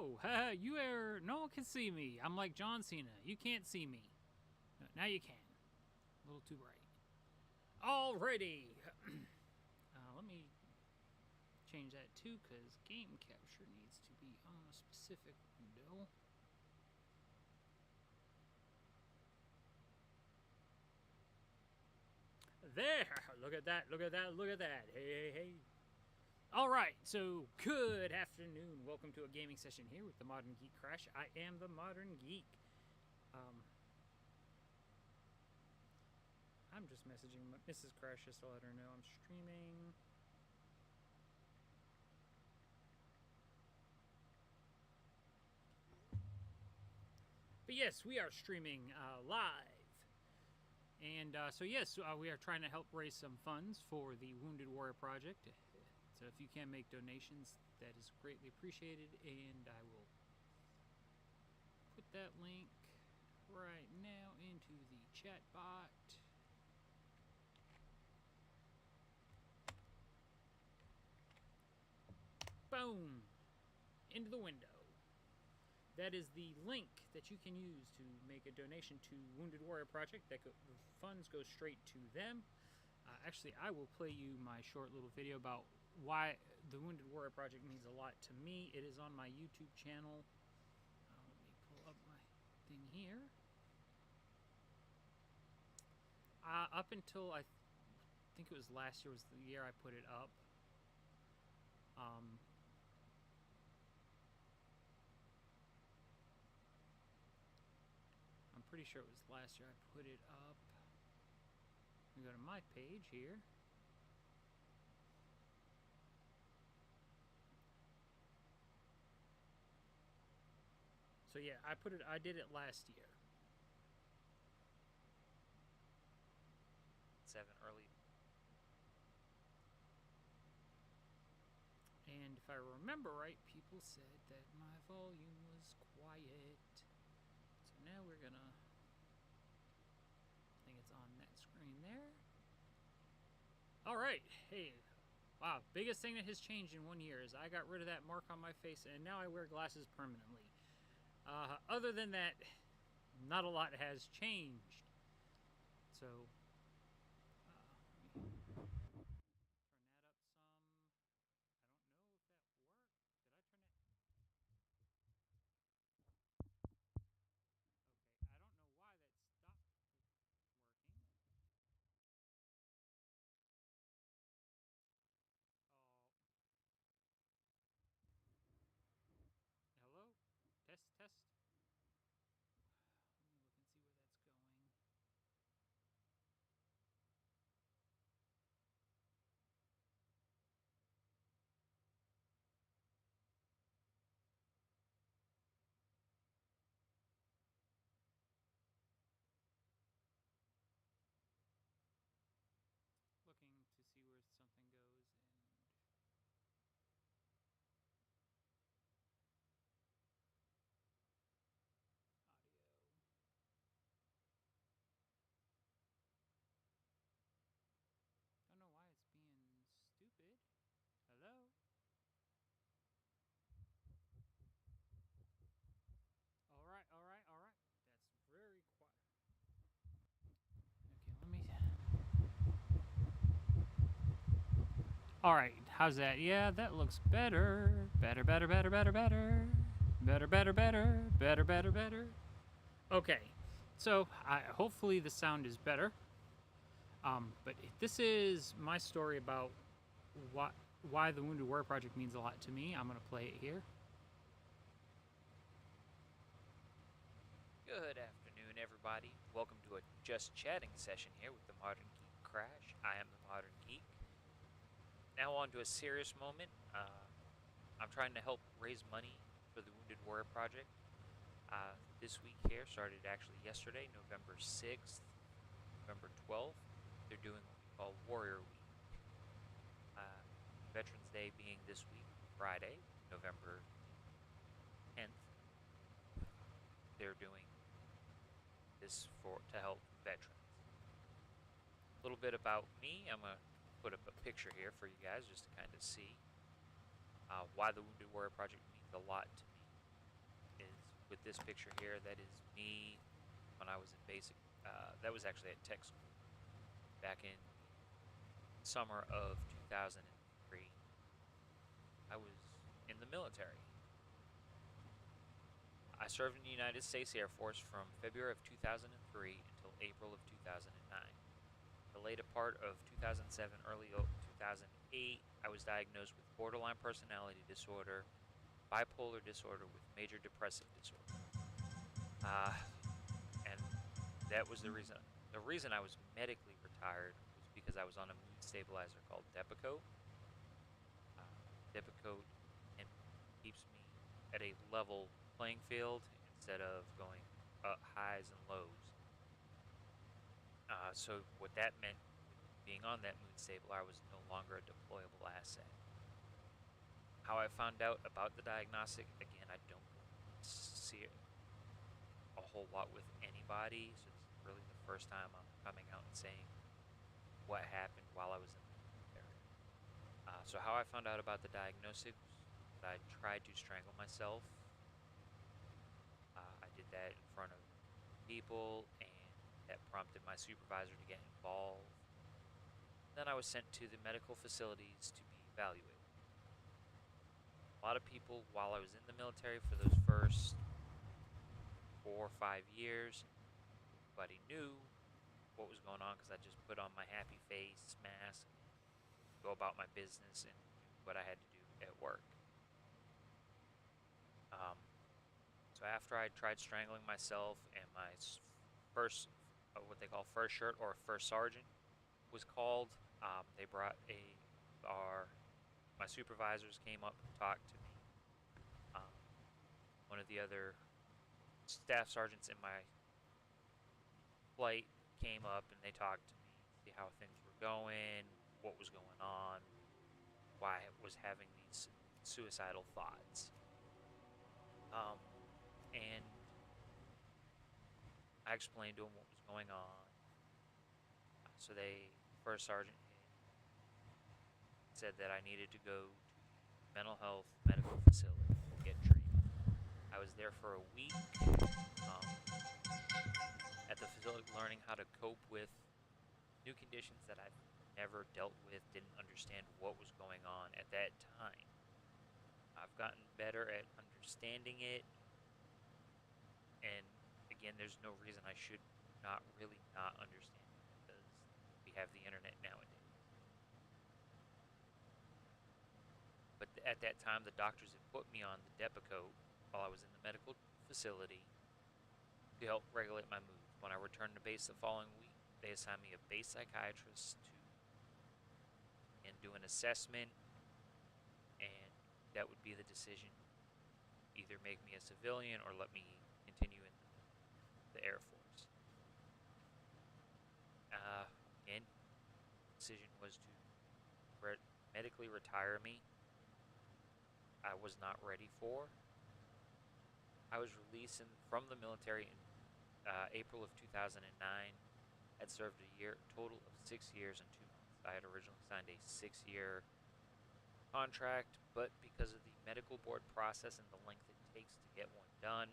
Oh, no one can see me. I'm like John Cena. You can't see me. Now you can. A little too bright. Alrighty. Let me change that too, because game capture needs to be on a specific window. There! Look at that, look at that, look at that. Hey, hey, hey. Alright, so good afternoon. Welcome to a gaming session here with the Modern Geek Crash. I am the Modern Geek. I'm just messaging Mrs. Crash just to let her know I'm streaming. But yes, we are streaming live. And so yes, we are trying to help raise some funds for the Wounded Warrior Project. So if you can make donations, that is greatly appreciated. And I will put that link right now into the chat bot. Boom! Into the window. That is the link that you can use to make a donation to Wounded Warrior Project. The funds go straight to them. Actually, I will play you my short little video about why the Wounded Warrior Project means a lot to me. It is on my YouTube channel. Let me pull up my thing here. Up until I think it was last year was the year I put it up. I'm pretty sure it was last year I put it up. We go to my page here. So yeah, I did it last year. 7 early. And if I remember right, people said that my volume was quiet. So now we're gonna, I think it's on that screen there. All right, hey, wow, biggest thing that has changed in 1 year is I got rid of that mark on my face and now I wear glasses permanently. Other than that, not a lot has changed. So, let me turn that up some. I don't know if that worked. Did I turn that? Okay, I don't know why that stopped working. Hello? Test, test. Let me look and see where that's going. Looking to see where something goes and audio. Don't know why it's being stupid. Hello? Alright, alright, alright. That's very quiet. Okay, let me... Alright, how's that? Yeah, that looks better. Better, better, better, better, better. Better, better, better. Better, better, better. Okay, so hopefully the sound is better. But this is my story about why the Wounded Warrior Project means a lot to me. I'm going to play it here. Good afternoon, everybody. Welcome to a Just Chatting session here with the Modern Geek Crash. I am the Modern Geek. Now on to a serious moment. I'm trying to help raise money for the Wounded Warrior Project. This week here started actually yesterday, November 6th, November 12th. They're doing what we call Warrior Week. Veterans Day being this week, Friday, November 10th. They're doing this to help veterans. A little bit about me. I'm going to put up a picture here for you guys just to kind of see why the Wounded Warrior Project means a lot to me. with this picture here, that is me when I was in basic. That was actually at tech school back in summer of 2003. I was in the military. I served in the United States Air Force from February of 2003 until April of 2009. The later part of 2007, early 2008, I was diagnosed with borderline personality disorder, bipolar disorder with major depressive disorder. And that was the reason. The reason I was medically retired was because I was on a mood stabilizer called Depakote. Depakote keeps me at a level playing field instead of going up highs and lows. So what that meant, being on that mood stabilizer, I was no longer a deployable asset. How I found out about the diagnostic, again, I don't see it a whole lot with anybody, so this is really the first time I'm coming out and saying what happened while I was in the military. So how I found out about the diagnosis was I tried to strangle myself. I did that in front of people, and that prompted my supervisor to get involved. Then I was sent to the medical facilities to be evaluated. A lot of people, while I was in the military for those first 4 or 5 years, nobody knew what was going on because I just put on my happy face mask and go about my business and do what I had to do at work. So after I tried strangling myself and my first, what they call first shirt or first sergeant was called, they brought my supervisors came up and talked to me. One of the other staff sergeants in my flight came up and they talked to me, see how things were going, what was going on, why I was having these suicidal thoughts. And I explained to them what was going on. So first sergeant said that I needed to go to the mental health medical facility to get treatment. I was there for a week at the facility learning how to cope with new conditions that I've never dealt with, didn't understand what was going on at that time. I've gotten better at understanding it, and again, there's no reason I should not really not understand it because we have the internet nowadays. But at that time, the doctors had put me on the Depakote while I was in the medical facility to help regulate my mood. When I returned to base the following week, they assigned me a base psychiatrist to do an assessment, and that would be the decision: either make me a civilian or let me continue in the Air Force. And the decision was to medically retire me. I was not ready for. I was released from the military in April of 2009. Had served a total of 6 years and 2 months. I had originally signed a 6-year contract, but because of the medical board process and the length it takes to get one done,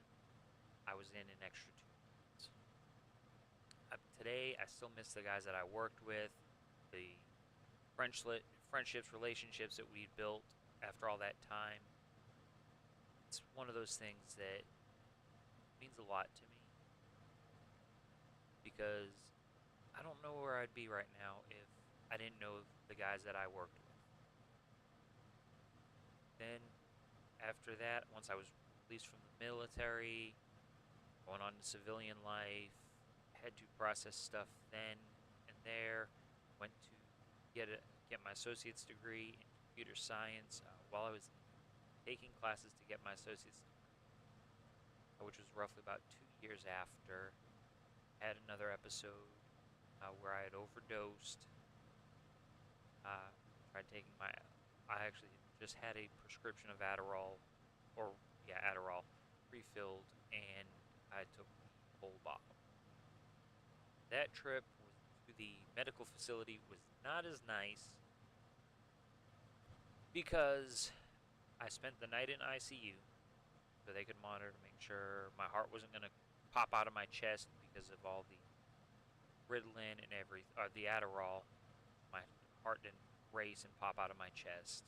I was in an extra 2 months. Today, I still miss the guys that I worked with, the friendships, relationships that we built after all that time. It's one of those things that means a lot to me because I don't know where I'd be right now if I didn't know the guys that I worked with. Then, after that, once I was released from the military, going on to civilian life, had to process stuff then and there, went to get my associate's degree in computer science while I was taking classes to get my associate's degree, which was roughly about 2 years after. Had another episode where I had overdosed. Tried taking I actually just had a prescription of Adderall, Adderall, refilled, and I took the whole bottle. That trip to the medical facility was not as nice because I spent the night in ICU so they could monitor to make sure my heart wasn't going to pop out of my chest because of all the Ritalin and the Adderall. My heart didn't race and pop out of my chest.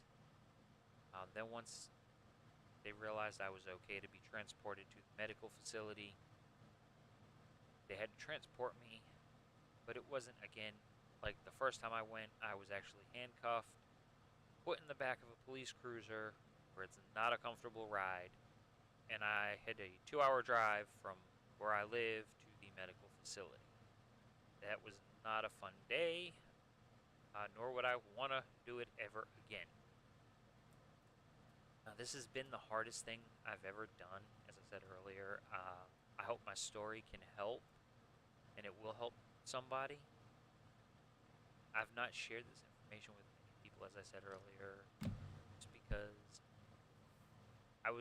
Then once they realized I was okay to be transported to the medical facility, they had to transport me, but it wasn't, again, like the first time I went. I was actually handcuffed, put in the back of a police cruiser where it's not a comfortable ride, and I had a 2-hour drive from where I live to the medical facility. That was not a fun day, nor would I want to do it ever again. This has been the hardest thing I've ever done, as I said earlier. I hope my story can help, and it will help somebody. I've not shared this information with many people, as I said earlier, just because I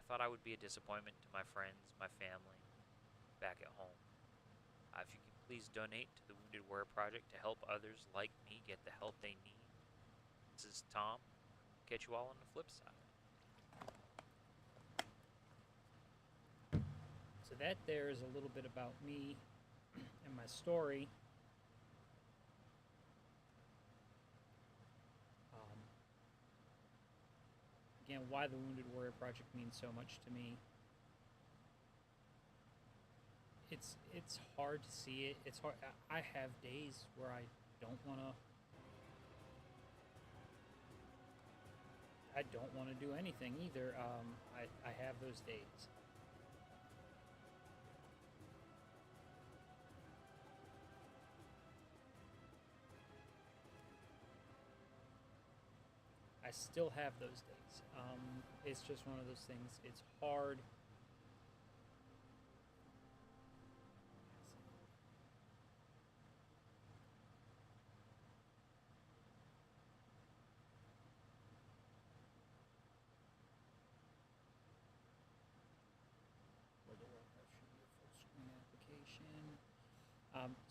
thought I would be a disappointment to my friends, my family, back at home. If you can please donate to the Wounded Warrior Project to help others like me get the help they need. This is Tom. Catch you all on the flip side. So that there is a little bit about me and my story. Again, why the Wounded Warrior Project means so much to me. It's hard to see it. It's hard. I have days where I don't want to do anything either. I have those days. I still have those days. It's just one of those things. It's hard.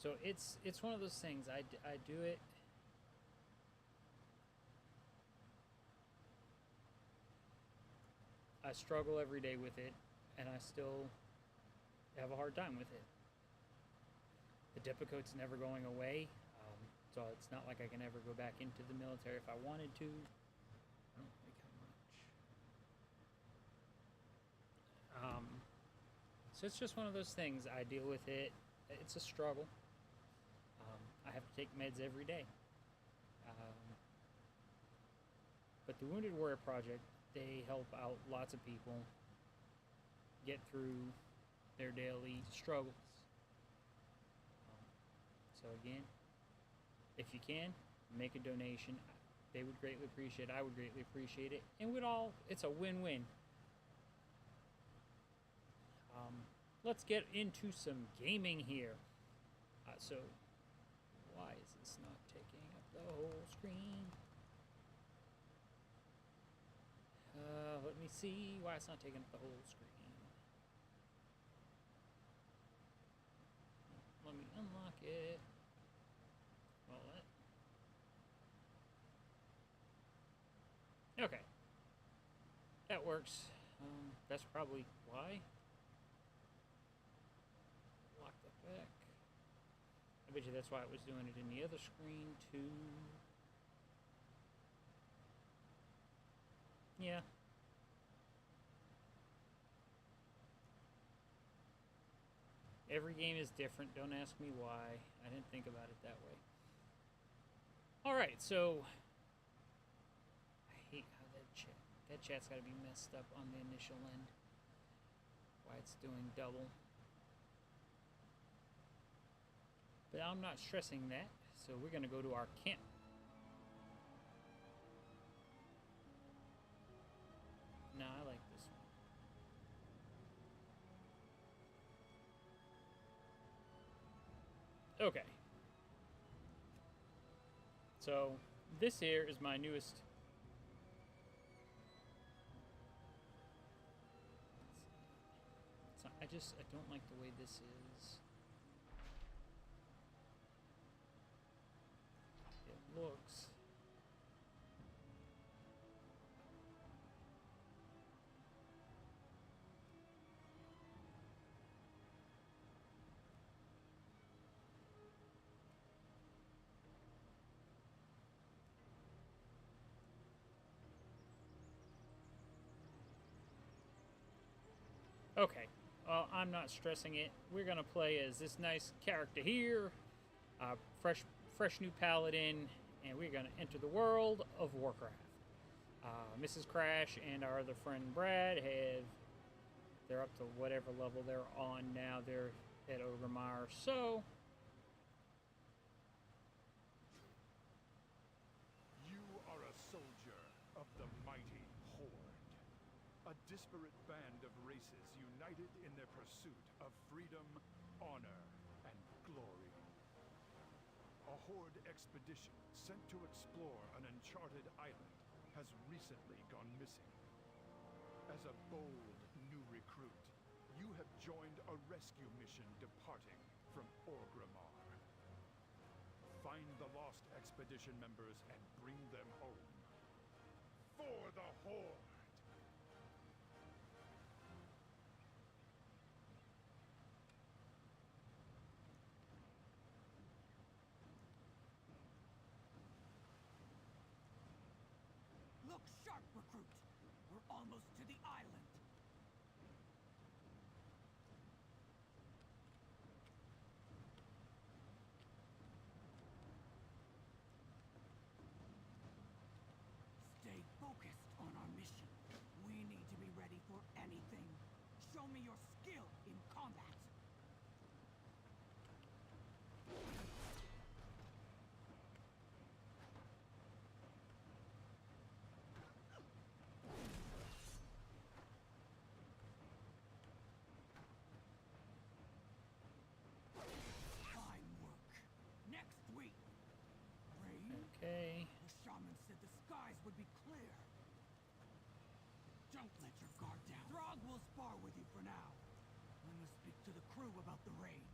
So it's one of those things. I do it. I struggle every day with it, and I still have a hard time with it. The Depakote's never going away, so it's not like I can ever go back into the military if I wanted to. I don't think how much. So it's just one of those things. I deal with it. It's a struggle. I have to take meds every day. But the Wounded Warrior Project, they help out lots of people get through their daily struggles. So again, if you can, make a donation. They would greatly appreciate it. I would greatly appreciate it. And it's a win-win. Let's get into some gaming here. So, why is this not taking up the whole screen? Let me see why it's not taking up the whole screen. Let me unlock it. Well, okay. That works. That's probably why. Lock that back. I bet you that's why it was doing it in the other screen too. Yeah. Every game is different. Don't ask me why. I didn't think about it that way. Alright, so I hate how that chat's gotta be messed up on the initial end. Why it's doing double. But I'm not stressing that, so we're gonna go to our camp. No, I like this one. Okay. So, this here is my newest. I don't like the way this is. It looks. Okay, well, I'm not stressing it. We're gonna play as this nice character here, fresh new paladin, and we're gonna enter the world of Warcraft. Mrs. Crash and our other friend Brad they're up to whatever level they're on now. They're at Ogremire, so You are a soldier of the mighty Horde, a disparate band of races united in their pursuit of freedom, honor, and glory. A Horde expedition sent to explore an uncharted island has recently gone missing. As a bold new recruit, you have joined a rescue mission departing from Ogremire. Find the lost expedition members and bring them home. For the Horde! Look sharp, recruit! We're almost to the island. Stay focused on our mission. We need to be ready for anything. Show me your skill in combat. Fine work. Next week. Rain? okay. The shaman said the skies would be clear. Don't let your guard down. Throg will spar with you for now. We must speak to the crew about the raid.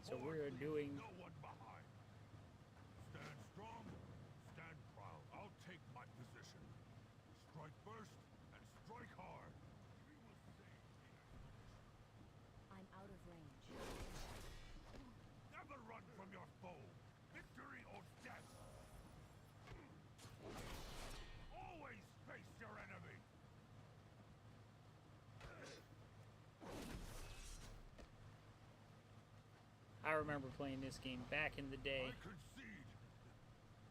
So we're doing. No one behind. Stand strong, stand proud. I'll take my position. Strike first and strike hard. We will save the expedition. I'm out of range. Never run from your foe. Victory or death. Always face your enemy. I remember playing this game back in the day. I concede.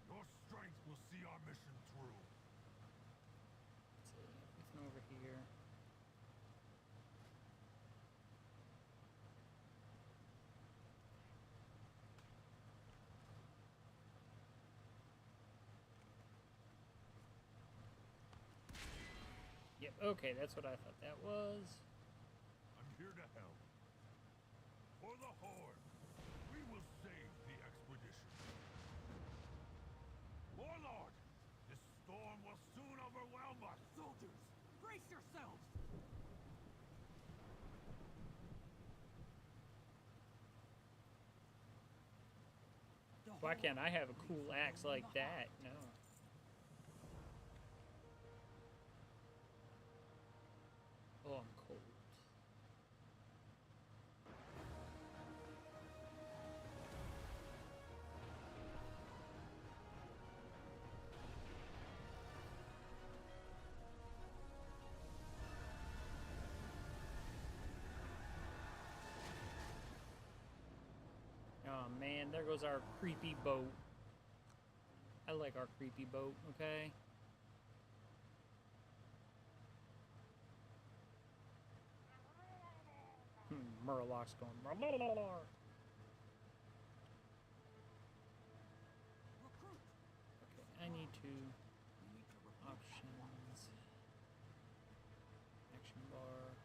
Your strength will see our mission through. Let's see, everything over here. Yep, okay, that's what I thought that was. I'm here to help. For the Horde, we will save the expedition. Warlord, this storm will soon overwhelm us. Soldiers, brace yourselves! The Why Horde can't I have a will cool be axe following like the that? hunt. No. Oh, I'm cold. Oh man, there goes our creepy boat. I like our creepy boat, okay? Murloc's going. Recruit! Okay, I need to We need to recruit at options, once. action bar.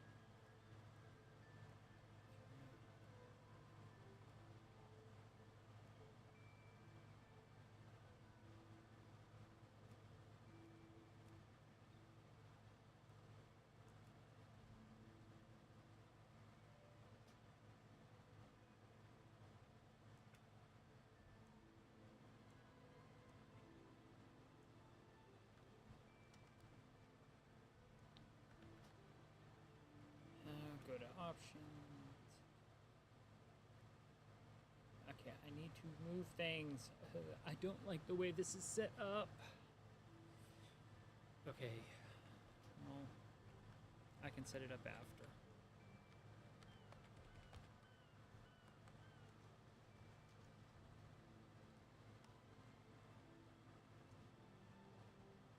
Go to options. Okay, I need to move things. I don't like the way this is set up. Okay. Well, I can set it up after.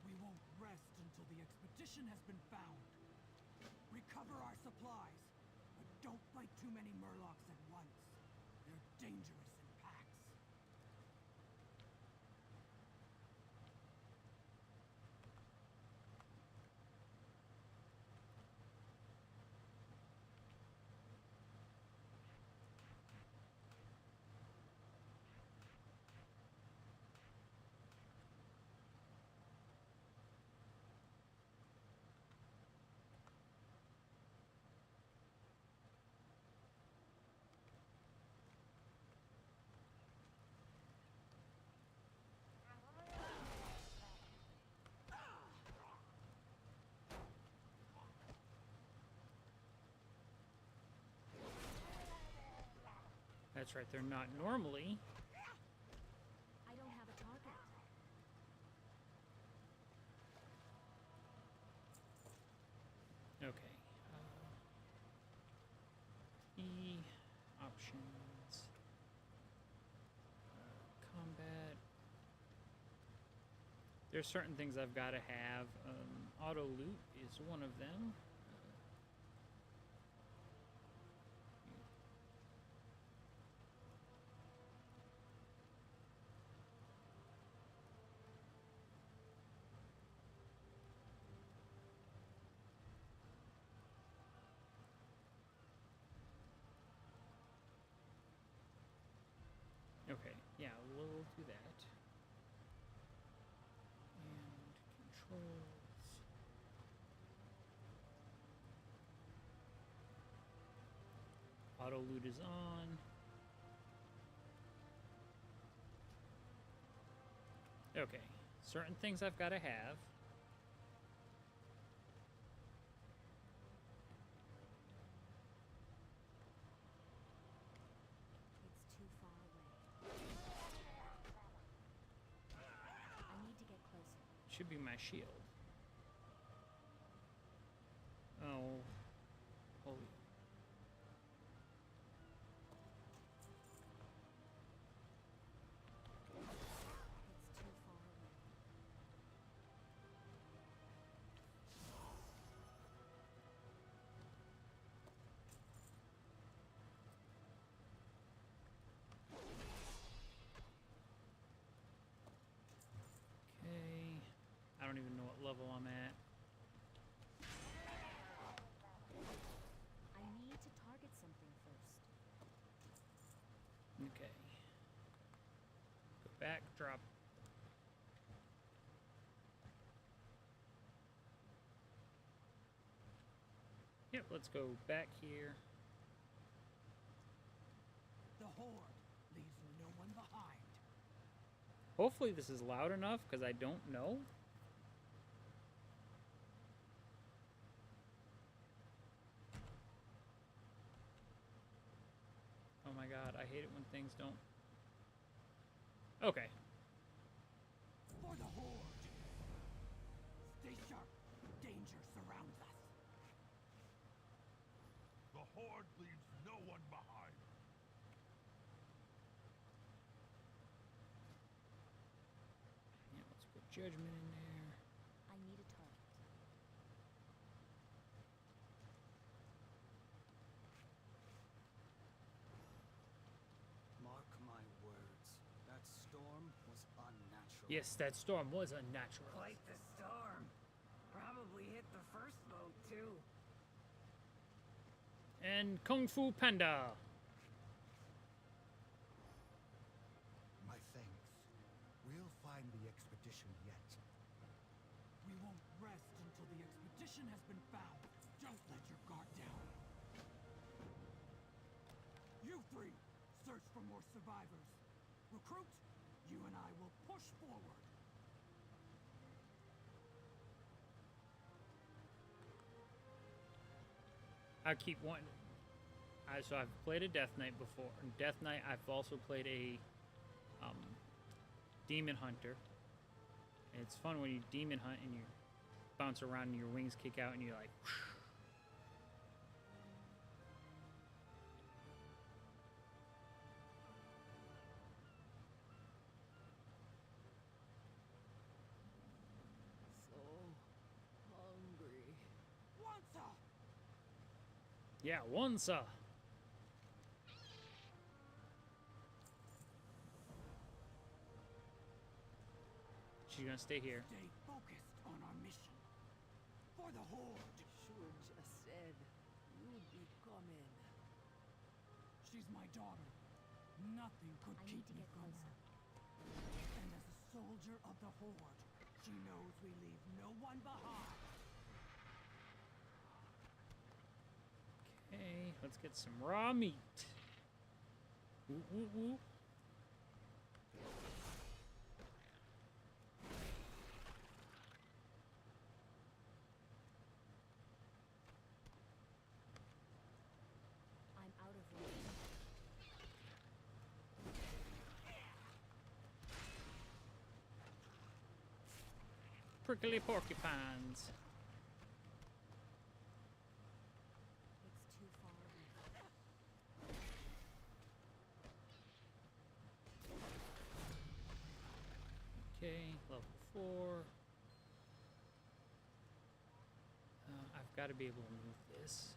We won't rest until the expedition has been found. Recover our supplies, but don't fight too many Murlocs at once. They're dangerous in packs. That's right, they're not normally. I don't have a target. Okay. E options. Combat. There's certain things I've got to have. Auto loot is one of them. Okay, yeah, we'll do that. And controls. Auto loot is on. Okay, certain things I've got to have. It's too far away. I need to get closer. Should be my shield. Oh, holy. It's too far away. Okay. I don't even know what level I'm at. I need to target something first. Okay. Go back, drop. Yep, let's go back here. The Horde leaves no one behind. Hopefully this is loud enough, because I don't know. Oh my god, I hate it when things don't... Okay. For the Horde! Stay sharp. Danger surrounds us. The Horde leaves no one behind. Yeah, let's put Judgment in there. I need a target. Mark my words, that storm was unnatural. Yes, that storm was unnatural. Quite the storm. Probably hit the first boat, too. And Kung Fu Panda. My thanks. We'll find the expedition yet. We won't rest until the expedition has been found. Don't let your guard down. You three, search for more survivors. Recruit, you and I will push forward. I keep wanting... So I've played a Death Knight before. In Death Knight, I've also played a Demon Hunter. And it's fun when you Demon Hunt and you bounce around and your wings kick out and you're like... Yeah, one, sir. She's gonna stay here. Stay focused on our mission. For the Horde. Should just said you'd be coming. She's my daughter. Nothing could I keep need to me get from closer. her. And as a soldier of the Horde, she knows we leave no one behind. Okay, let's get some raw meat. Ooh, ooh, ooh. I'm out of range. Prickly porcupines. It's too far away. Okay, level 4. I've got to be able to move this.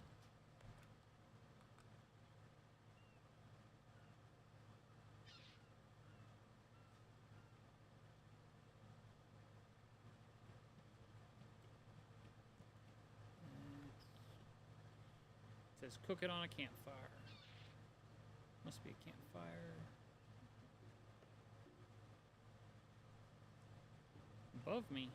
It says cook it on a campfire. Must be a campfire. Above me.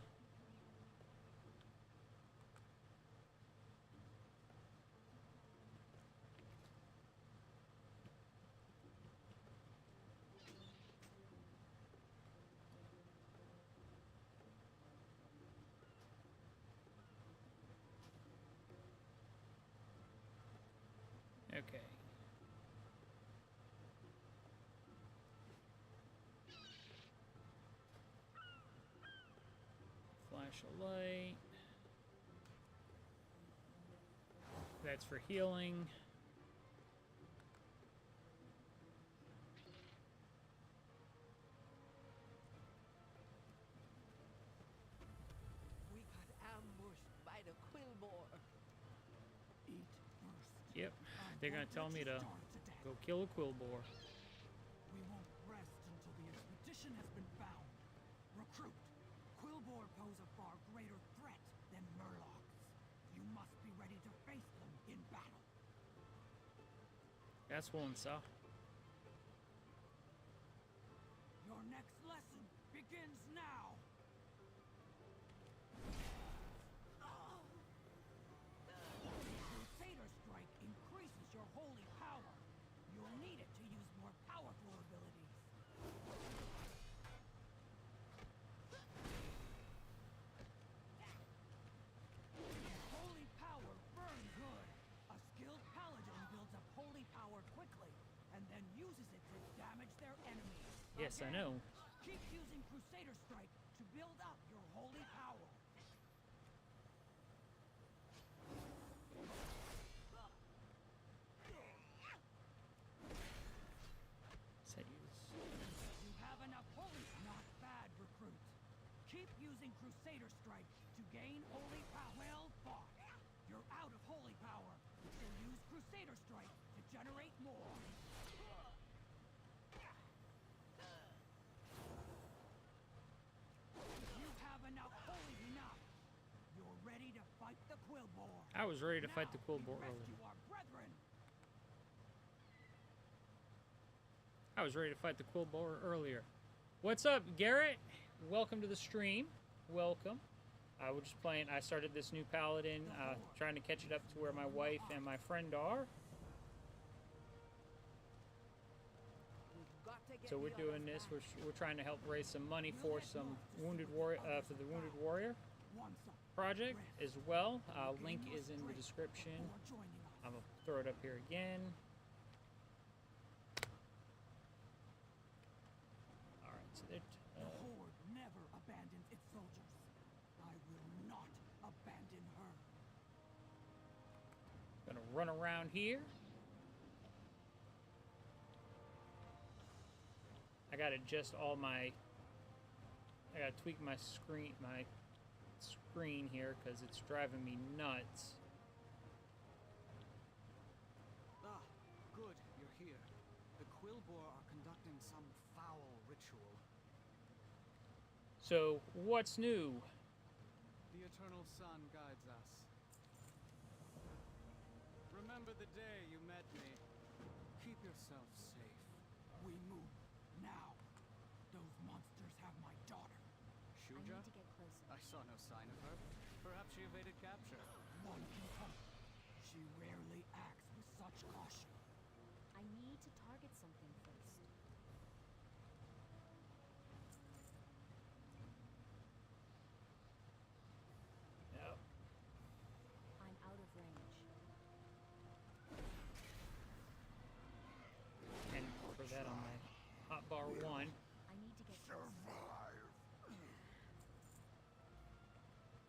Okay. Flash a light. That's for healing. We got ambushed by the Quillboar. Eat first. Yep. They're gonna Won't tell let me you to starve to death. go kill a quillboar. We won't rest until the expedition has been found. Recruit. Quillboar pose a far greater threat than Murlocs. You must be ready to face them in battle. That's one, sir. Your next lesson begins now. Crusader Strike increases your holy power. You'll need it to use more powerful abilities. Holy power burns good. A skilled paladin builds up holy power quickly and then uses it to damage their enemies. Yes, I Again, know. keep using Crusader Strike to build up your holy power. Set use. You have enough holy. Not bad, recruit. Keep using Crusader Strike to gain holy power. Well fought. You're out of holy power. So use Crusader Strike to generate more. You have enough holy enough. You're ready to fight the Quillboar. I was ready to fight the Now, quillboar we earlier. rescue our brethren. I was ready to fight the quillboar earlier. What's up, Garrett? Welcome to the stream. Welcome. I was just playing. I started this new paladin, trying to catch it up to where my wife and my friend are. We've got to get So we're the doing others this. back. We're trying to help raise some money for some wounded warrior for the Wounded Warrior Once up, project rest. as well. Gain Link your is in the strength description. before joining us. I'm gonna throw it up here again. All right, so they're. The Horde never abandons its soldiers. I will not abandon her. Gonna run around here. I gotta adjust all my. I gotta tweak my screen here because it's driving me nuts. So, what's new? The eternal sun guides us. Remember the day you met me. Keep yourself safe. We move now. Those monsters have my daughter. I Shuja? need to get closer. I saw no sign of her. Perhaps she evaded capture. One can hope. She rarely acts with such caution. I need to target something first. Yep. I'm out of range. And for that on my hotbar 1. I need to get closer.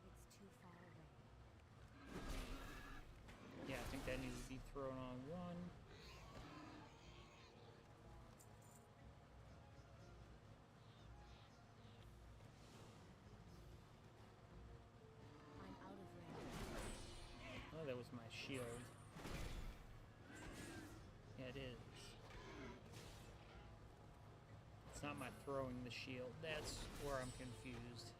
It's too far away. Yeah, I think that needs to be thrown on 1. I'm out of range. Oh, that was my shield. Yeah, it is. It's not my throwing the shield. That's where I'm confused.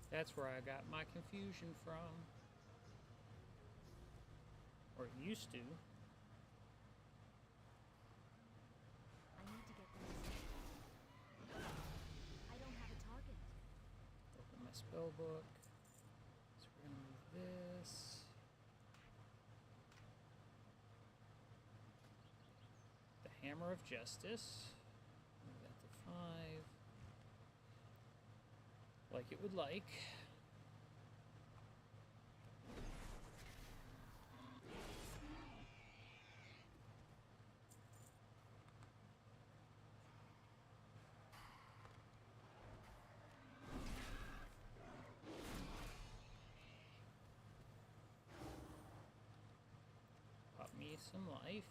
That's where I got my confusion from. Or it used to. I need to get closer. I don't have a target. Open my spell book. So we're gonna move this. The Hammer of Justice. Move that to 5. Like it would like. Pop me some life.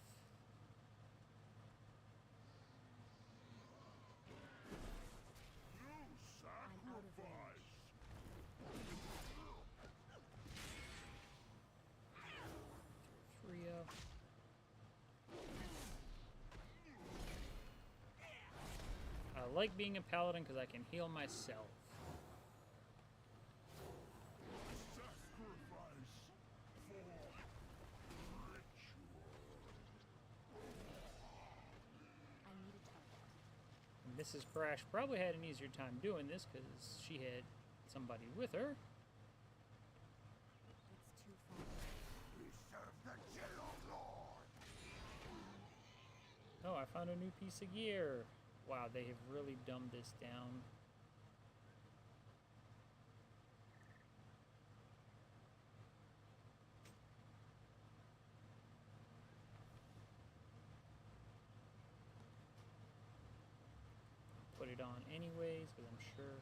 I'm out of range. Three up. I like being a paladin because I can heal myself. I need a target. Mrs. Crash probably had an easier time doing this because she had somebody with her. It's too far away. Oh, I found a new piece of gear. Wow, they have really dumbed this down. Put it on anyways, because I'm sure.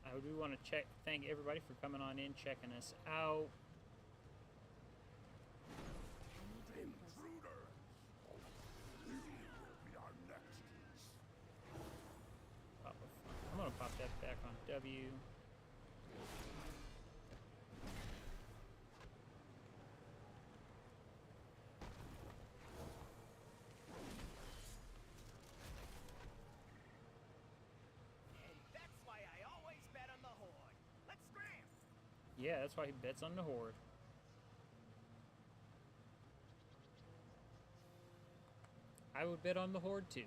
I do want to thank everybody for coming on in, checking us out. I need to get closer. I'm gonna pop that back on W. And that's why I always bet on the Horde. Let's scram! Yeah, that's why he bets on the Horde. I would bet on the Horde too.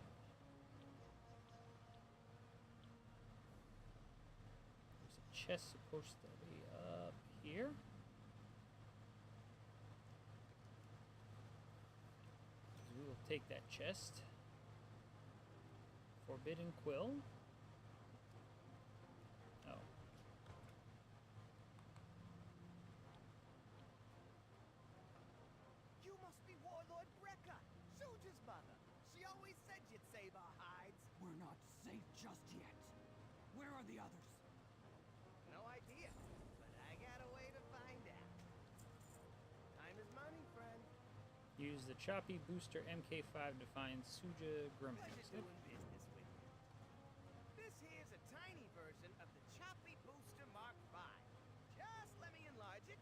There's a chest supposed to be up here. We will take that chest. Forbidden Quill. Oh. You must be Warlord Brekka, Shuja's mother. She always said you'd save our hides. We're not safe just yet. Where are the others? No idea, but I got a way to find out. Time is money, friend. Use the choppy booster MK5 to find Suja Pleasure Gremlins. doing business with you. This here's a tiny version of the Choppy Booster Mark V. Just let me enlarge it.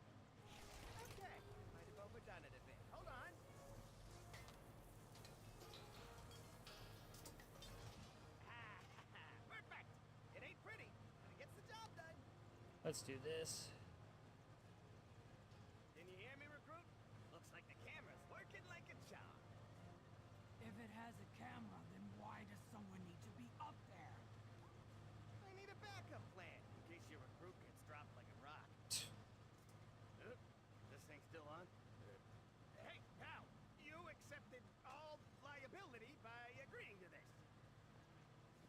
Okay, might have overdone it a bit. Hold on. Perfect. It ain't pretty, but it gets the job done. Let's do this. Can you hear me, recruit? Looks like the camera's working like a charm. If it has a camera, then why does someone need to be up there? I need a backup plan in case your recruit gets dropped like a rock. This thing's still on? Hey, pal! You accepted all liability by agreeing to this.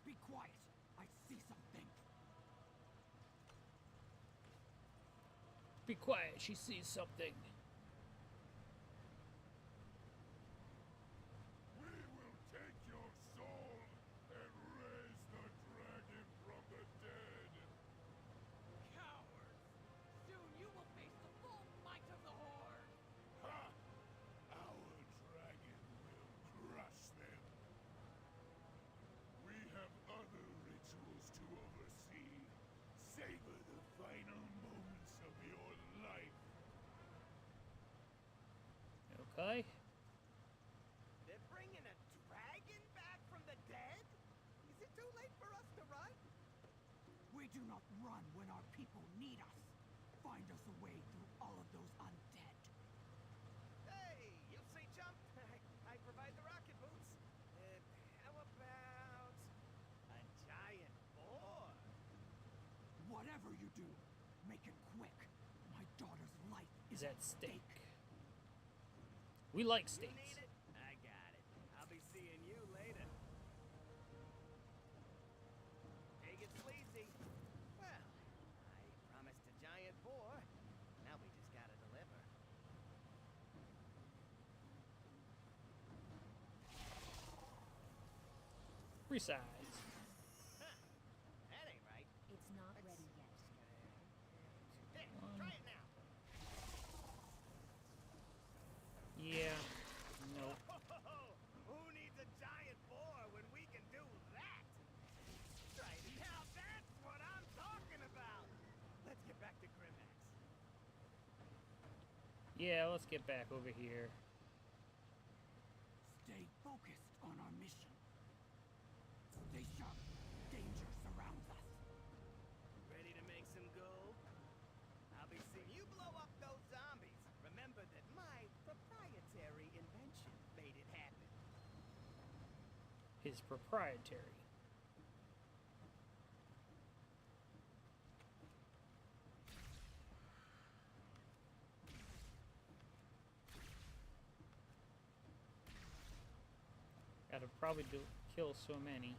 Be quiet. I see something. Be quiet, she sees something. We will take your soul and raise the dragon from the dead. Cowards! Soon you will face the full might of the Horde! Ha! Our dragon will crush them. We have other rituals to oversee. Savor the final moments of your life. Okay. They're bringing a dragon back from the dead? Is it too late for us to run? We do not run when our people need us. Find us a way through all of those undead. Hey, you say jump. I provide the rocket boots. How about a giant boar? Whatever you do, make it quick. My daughter's life is Is at stake. stake. We like You need steaks. it? I got it. I'll be seeing you later. Take it sleazy. Well, I promised a giant boar. Now we just gotta deliver. Resize. Huh. That ain't right. It's not Let's- ready yet. There, try it now. Yeah. Nope. Who needs a giant boar when we can do that? Right now, that's what I'm talking about. Let's get back to Grimax. Yeah, let's get back over here. Stay focused on our mission. Stay sharp. Danger surrounds us. Ready to make some gold? I'll be seeing you blow up those zombies. Remember that my proprietary invention made it happen. His proprietary. Gotta probably kill so many.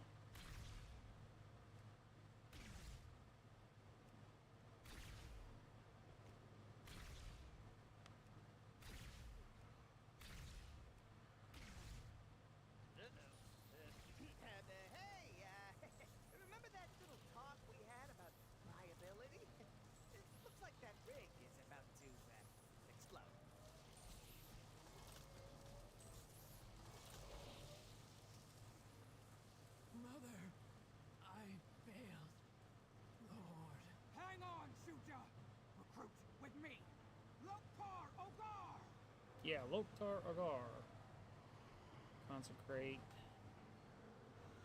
Hey, remember that little talk we had about liability? It looks like that rig is about to explode. Mother, I failed. Lord. Hang on, Shuja! Recruit with me. Loktar Ogar! Yeah, Loktar Agar. Consecrate.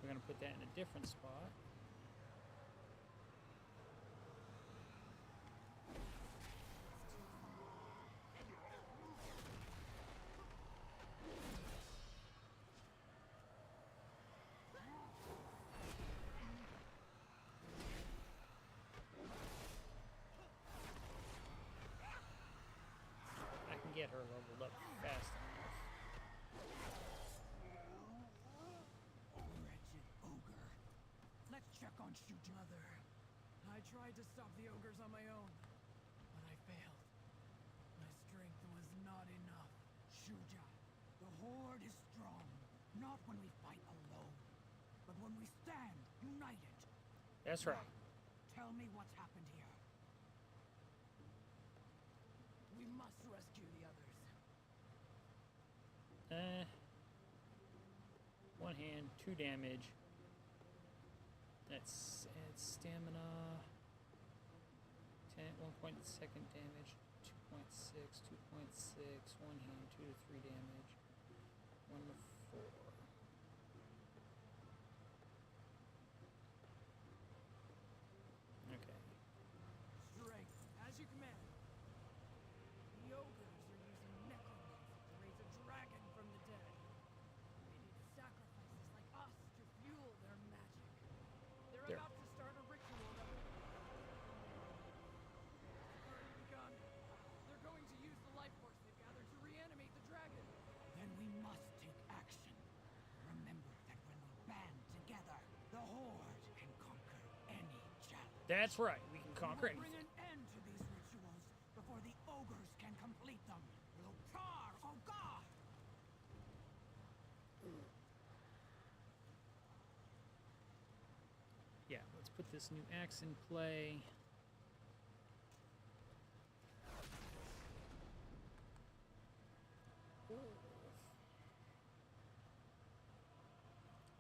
We're gonna put that in a different spot. I can get her leveled up fast enough. Wretched ogre. Let's check on Shuja. Mother, I tried to stop the ogres on my own, but I failed. My strength was not enough. Shuja, the Horde is strong, not when we fight alone, but when we stand united. That's right. Tell me what's happened here. We must rescue the others. One hand, 2 damage. That's stamina. 1 point second damage. 2.6, 2.6. One hand, 2 to 3 damage. 1 to 4. Okay. Strength, as you command. The ogres are using necromancy to raise a dragon from the dead. They need sacrifices like us to fuel their magic. They're There. about to start a ritual that will... already begun. They're going to use the life force they've gathered to reanimate the dragon. Then we must take action. Remember that when we band together, the Horde can conquer any challenge. That's right. We can conquer We'll bring anything. an end to these rituals before the ogres can complete them. Lokar, oh God! Yeah, let's put this new axe in play.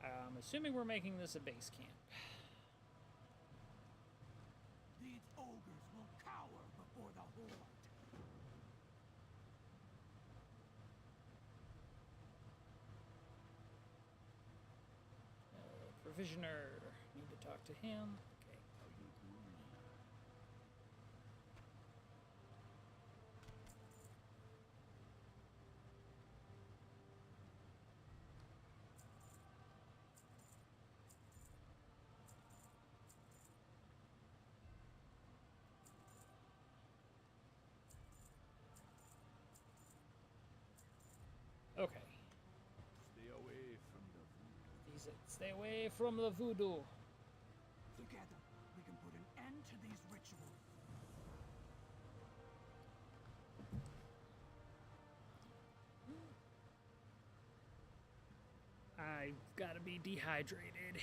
I'm assuming we're making this a base camp. These ogres will cower before the Horde. Provisioner. Need to talk to him. Okay. Okay. Stay away from the voodoo. He said, stay away from the voodoo. Together, we can put an end to these rituals. I've got to be dehydrated.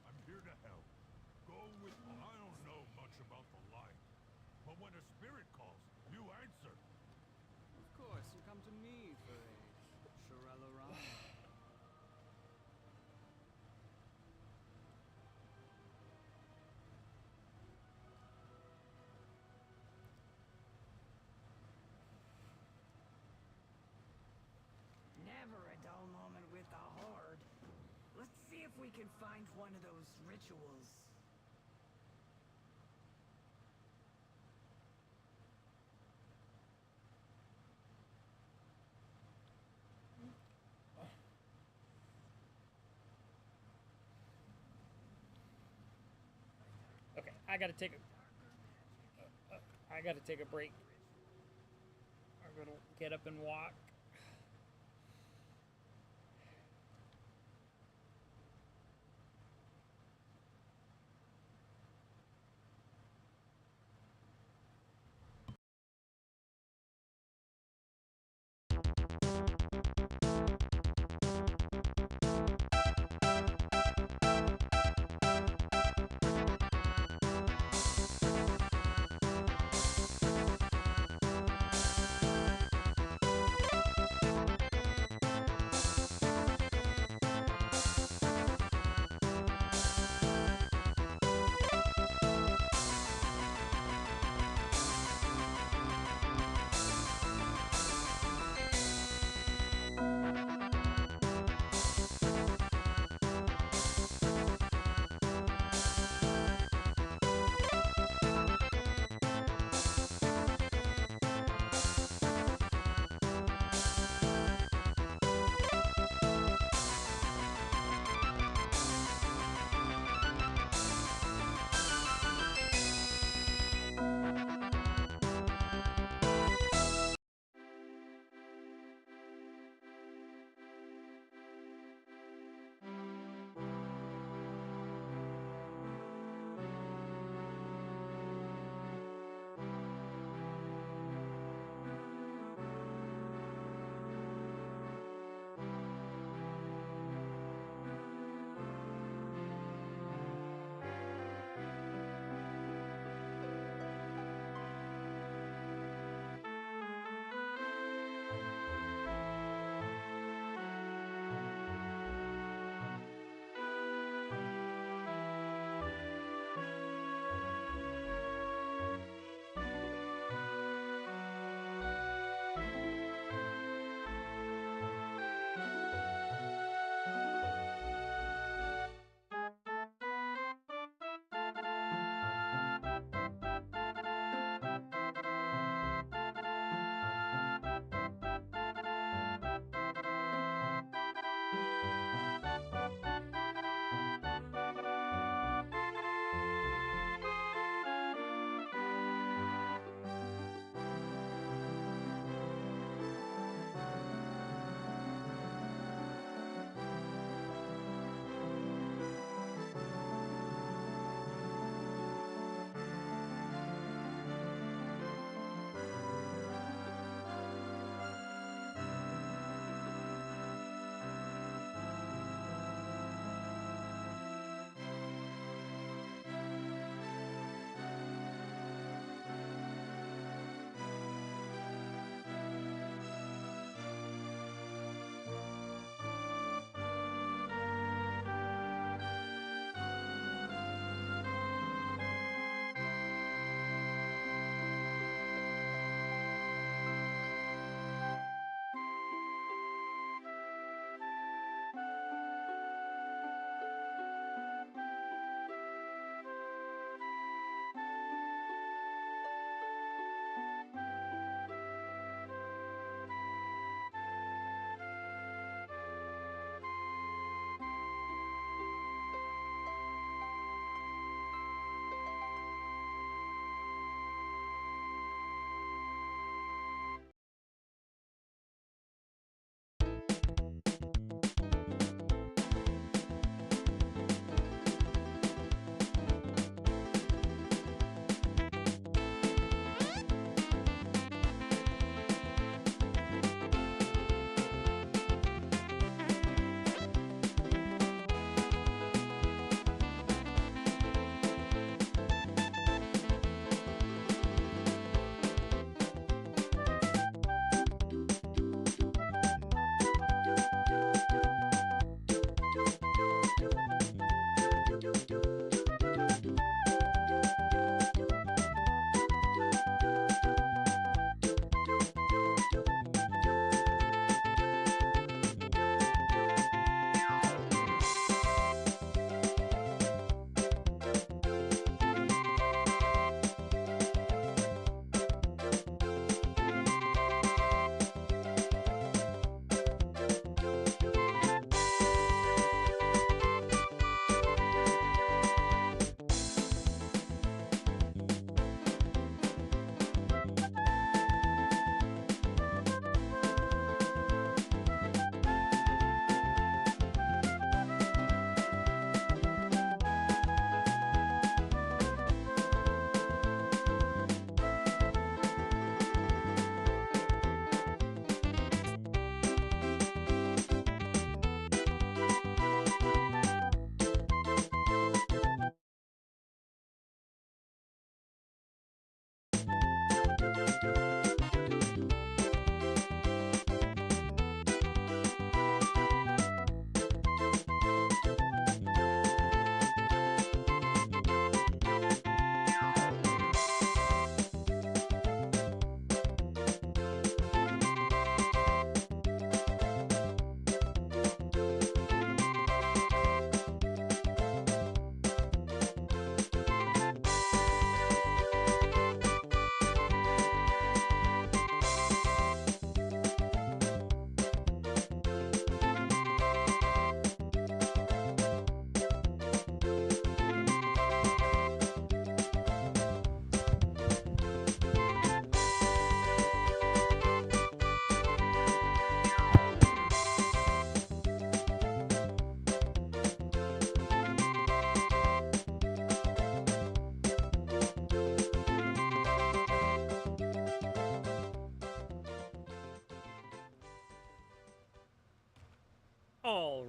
I'm here to help. Go with me. I don't know much about the light, but when a spirit calls, you answer. Of course, you come to me for aid, Shirella. Never a dull moment with the Horde. Let's see if we can find one of those rituals. Okay, I gotta take a break. I'm gonna get up and walk.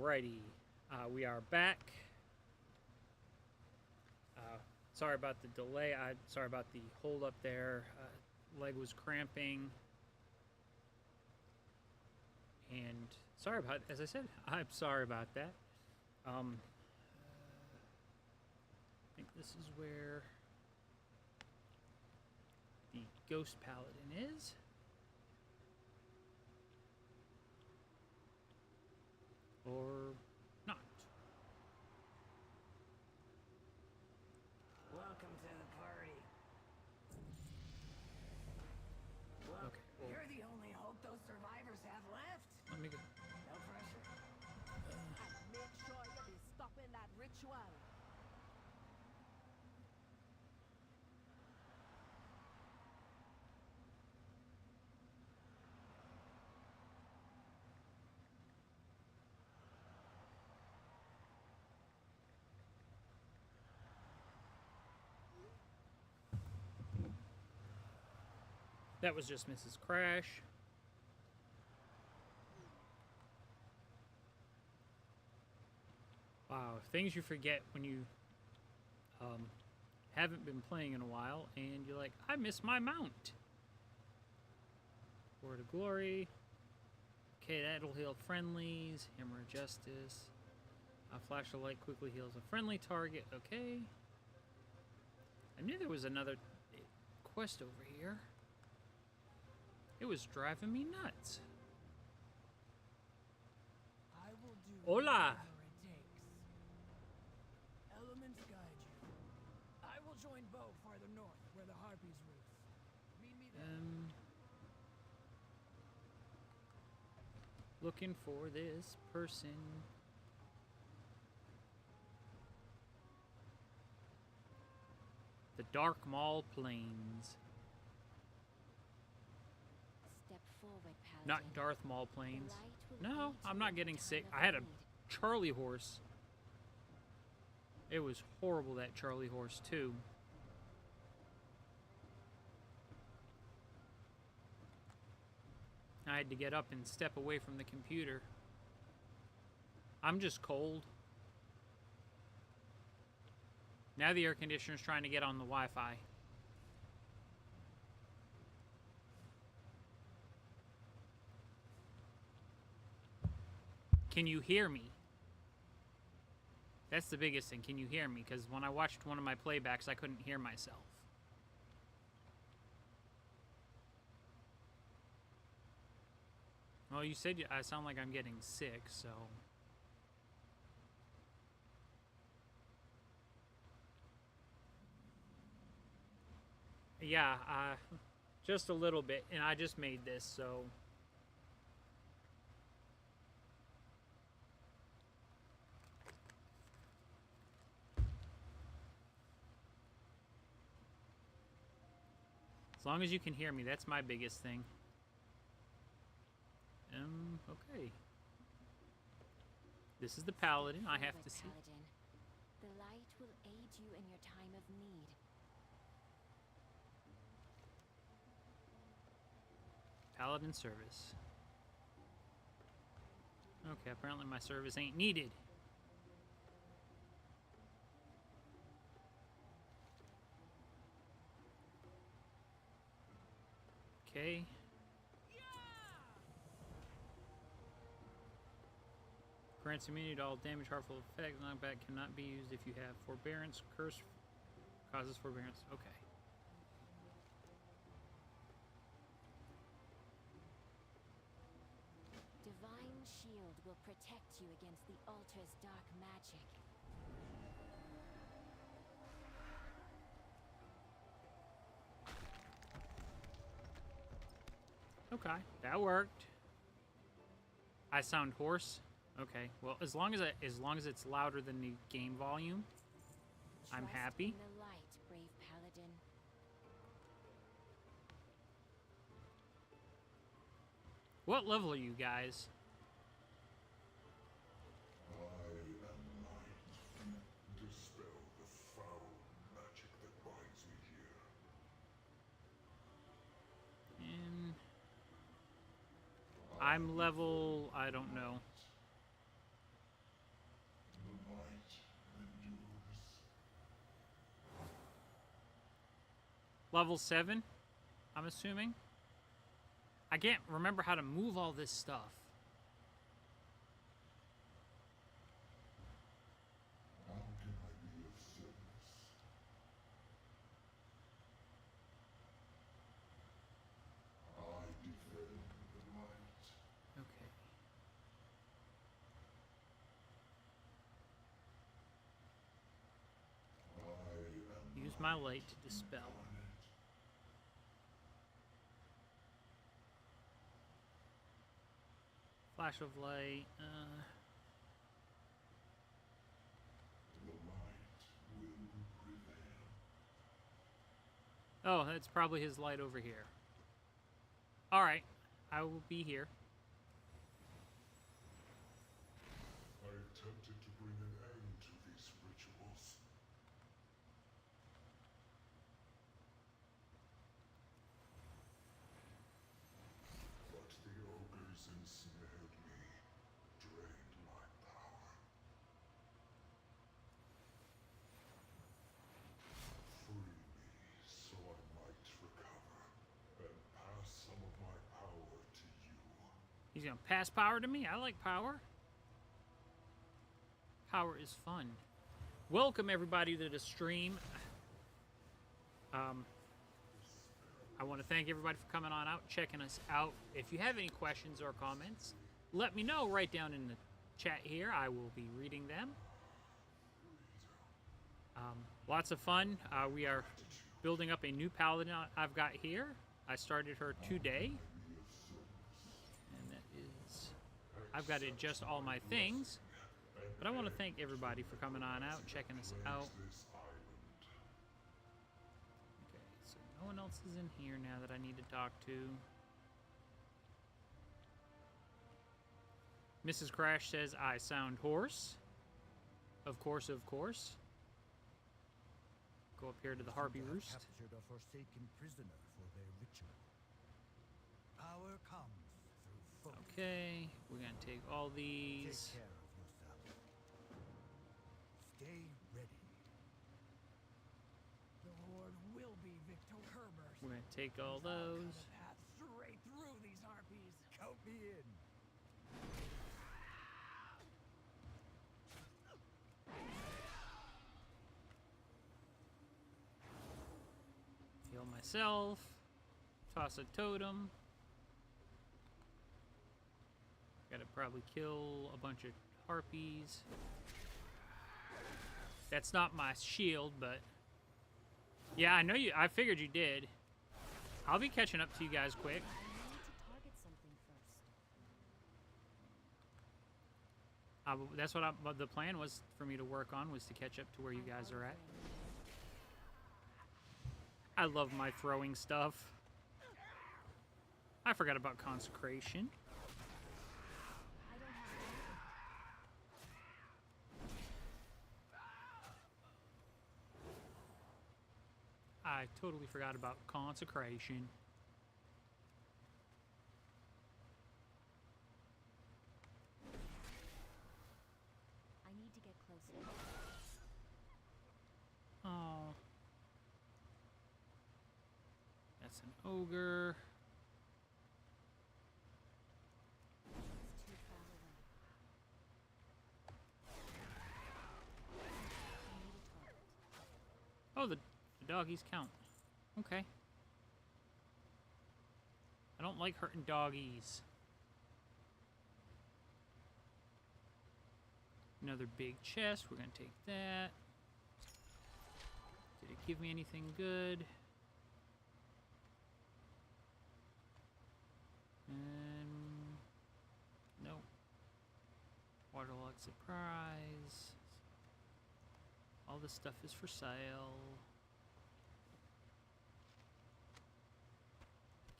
Alrighty, we are back. Sorry about the delay. Sorry about the hold up there. Leg was cramping. And sorry about, as I said, I'm sorry about that. I think this is where the Ghost Paladin is. Or not. Welcome to the party. Look, Okay, well, you're the only hope those survivors have left. let me go. No pressure. And make sure you be stopping that ritual. That was just Mrs. Crash. Wow, things you forget when you haven't been playing in a while, and you're like, I miss my mount. Word of Glory. Okay, that'll heal friendlies. Hammer of Justice. A flash of light quickly heals a friendly target. Okay. I knew there was another quest over here. It was driving me nuts. I will do Hola. whatever it takes. Elements guide you. I will join Bo farther north, where the Harpies roost. Meet me there. Looking for this person. The Dark Maul Plains. Step forward, Paladin. Not Darth Maul The Plains. light will No, lead I'm you not in getting time sick. of I had a need. Charlie horse. It was horrible, that Charlie horse, too. I had to get up and step away from the computer. I'm just cold. Now the air conditioner's trying to get on the Wi-Fi. Can you hear me? That's the biggest thing. Can you hear me? Because when I watched one of my playbacks, I couldn't hear myself. Well, you said I sound like I'm getting sick, so... Yeah, just a little bit, and I just made this, so... As long as you can hear me, that's my biggest thing. Okay. This is the Paladin. I have to see. Paladin. The light will aid you in your time of need. Paladin service. Okay, apparently my service ain't needed. Okay. Grants immunity to all damage, harmful effects. Knockback cannot be used if you have forbearance. Curse causes forbearance. Okay. Divine shield will protect you against the altar's dark magic. Okay, that worked. I sound hoarse. Okay, well, as long as it's louder than the game volume, I'm Trust happy. in the light, brave Paladin. What level are you guys? I am light. Dispel the foul magic that binds me here. And I'm level, I don't know. Level 7, I'm assuming. I can't remember how to move all this stuff. How can I be of service? I defend the light. Okay. Use my light to dispel. Flash of light. The light will prevail. Oh, that's probably his light over here. Alright, I will be here. I attempted to bring an end to these rituals. But the ogres ensnared me, drained my power. Free me so I might recover and pass some of my power to you. He's gonna pass power to me? I like power. Power is fun. Welcome everybody to the stream. I want to thank everybody for coming on out, checking us out. If you have any questions or comments, let me know right down in the chat here. I will be reading them. Lots of fun. We are building up a new paladin I've got here. I started her today. And that is... I've got to adjust all my things. But I want to thank everybody for coming on out, checking us out. Okay, so no one else is in here now that I need to talk to. Mrs. Crash says, I sound hoarse. Of course, of course. Go up here to the Harpy Roost. Captured a forsaken prisoner for their ritual. Power comes through focus. Okay, we're gonna take all these. Take care of yourself. Stay ready. The Horde will be victorious. We're gonna take all those. Path straight through these harpies. Count me in. Heal myself. Toss a totem. Gotta probably kill a bunch of harpies. That's not my shield, but yeah, I know you. I figured you did. I'll be catching up to you guys quick. I need to target something first. That's what the plan was for me to work on, was to catch up to where you guys are at. I love my throwing stuff. I forgot about consecration. I totally forgot about consecration. I need to get closer. Oh. That's an ogre. It's too far away. I need a target. Oh, the doggies count. Okay. I don't like hurting doggies. Another big chest. We're going to take that. Did it give me anything good? Nope. Waterlogged surprise. All this stuff is for sale.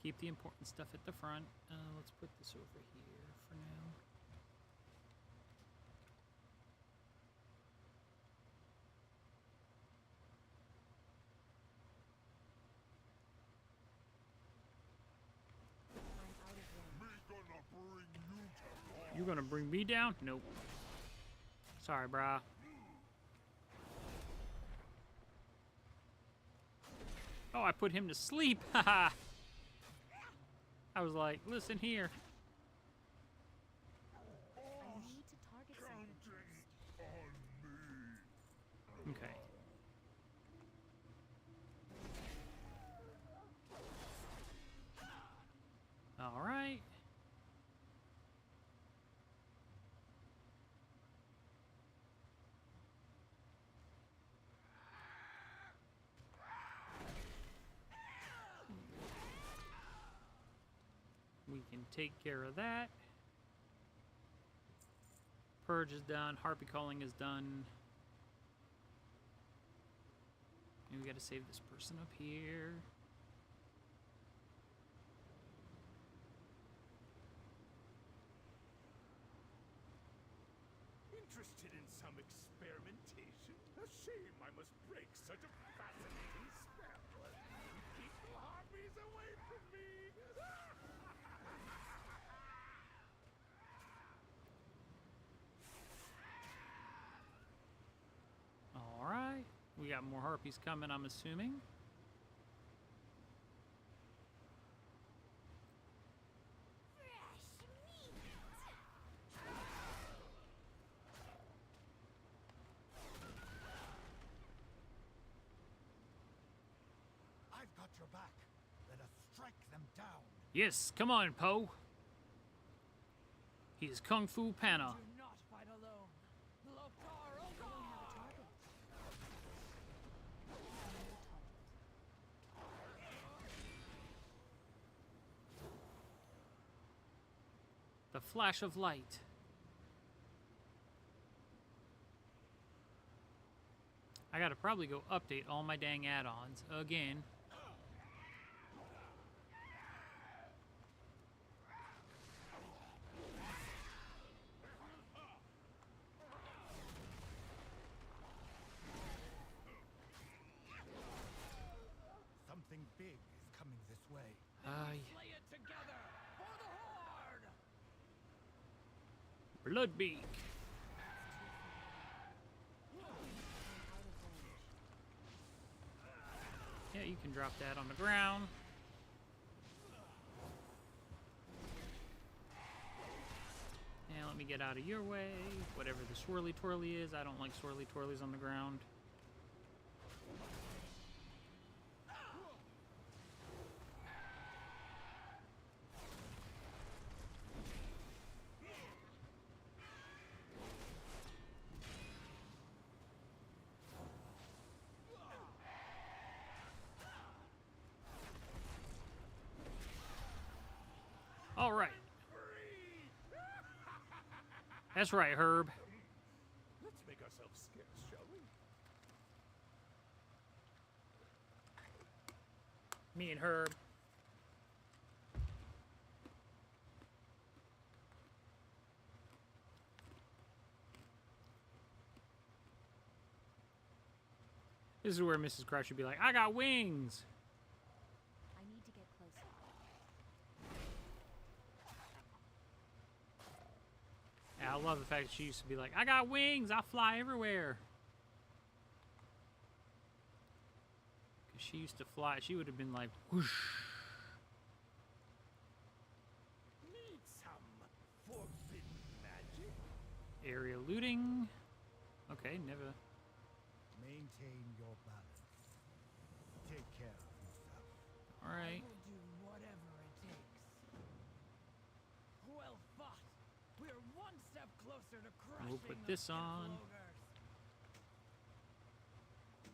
Keep the important stuff at the front. Let's put this over here for now. You're gonna bring me down? Nope. Sorry, brah. Oh, I put him to sleep. Haha. I was like, listen here. I need to target something first. Okay. All right. We can take care of that. Purge is done. Harpy calling is done. And we gotta save this person up here. Interested in some experimentation? A shame I must break such a fascinating spell. Keep the harpies away from me! Alright. We got more harpies coming, I'm assuming. I've got your back. Let us strike them down. Yes, come on, Poe. He is Kung Fu Panda. Do not fight alone. Lokar, oh God! The flash of light. I gotta probably go update all my dang add-ons again. Something big is coming this way. Slay it together for the Horde! Bloodbeak. Yeah, you can drop that on the ground. And let me get out of your way. Whatever the swirly twirly is, I don't like swirly twirlies on the ground. All right. That's right, Herb. Let's make ourselves scarce, shall we? Me and Herb. This is where Mrs. Crouch would be like, I got wings! I need to get closer. Yeah, I love the fact that she used to be like, I got wings! I fly everywhere! Because she used to fly. She would have been like, whoosh! Need some forbidden magic? Area looting. Okay, never. Maintain your balance. Take care of yourself. Alright. We'll do whatever it takes. Well fought. We're one step closer to crushing We'll put the this on. Inflogers.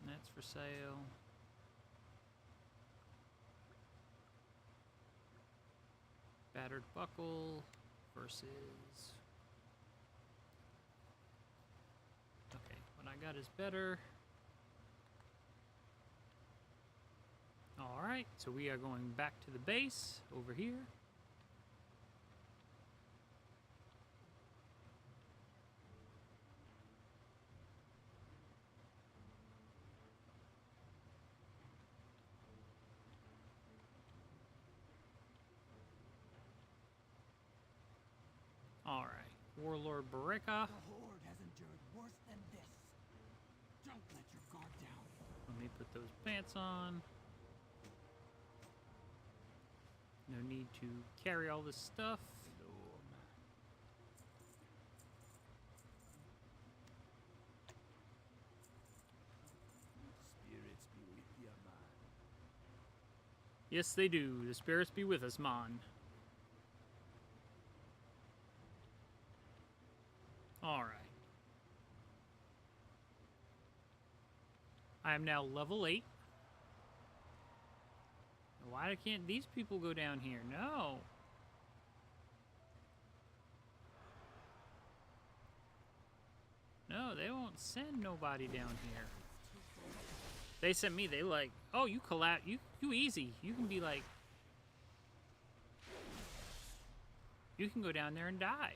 That's for sale. Battered buckle versus. Okay, what I got is better. Alright, so we are going back to the base over here. Alright, Warlord Bareka. The Horde has endured worse than this. Don't let your guard down. Let me put those pants on. No need to carry all this stuff. Spirits be with ya, man. Yes, they do. The spirits be with us, Mon. Alright. I am now level 8. Why can't these people go down here? No. No, they won't send nobody down here. They sent me, they like, oh, you you easy. You can be like, you can go down there and die.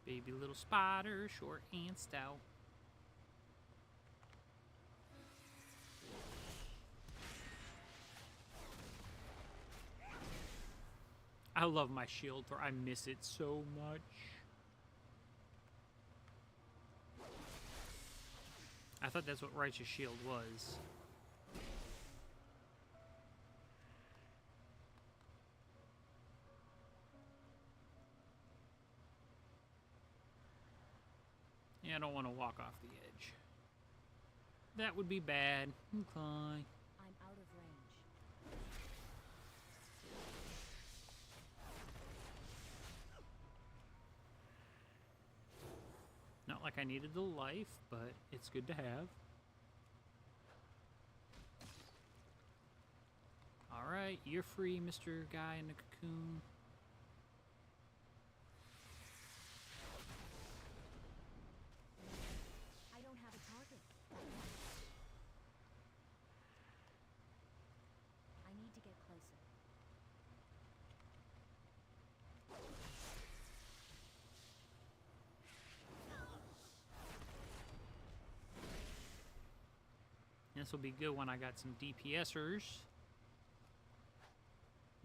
Baby little spider, short and stout. I love my shield throw. I miss it so much. I thought that's what Righteous Shield was. Yeah, I don't want to walk off the edge. That would be bad. Okay. I'm out of range. Not like I needed the life, but it's good to have. Alright, you're free, Mr. Guy in the cocoon. I don't have a target. I need to get closer. This will be good when I got some DPSers.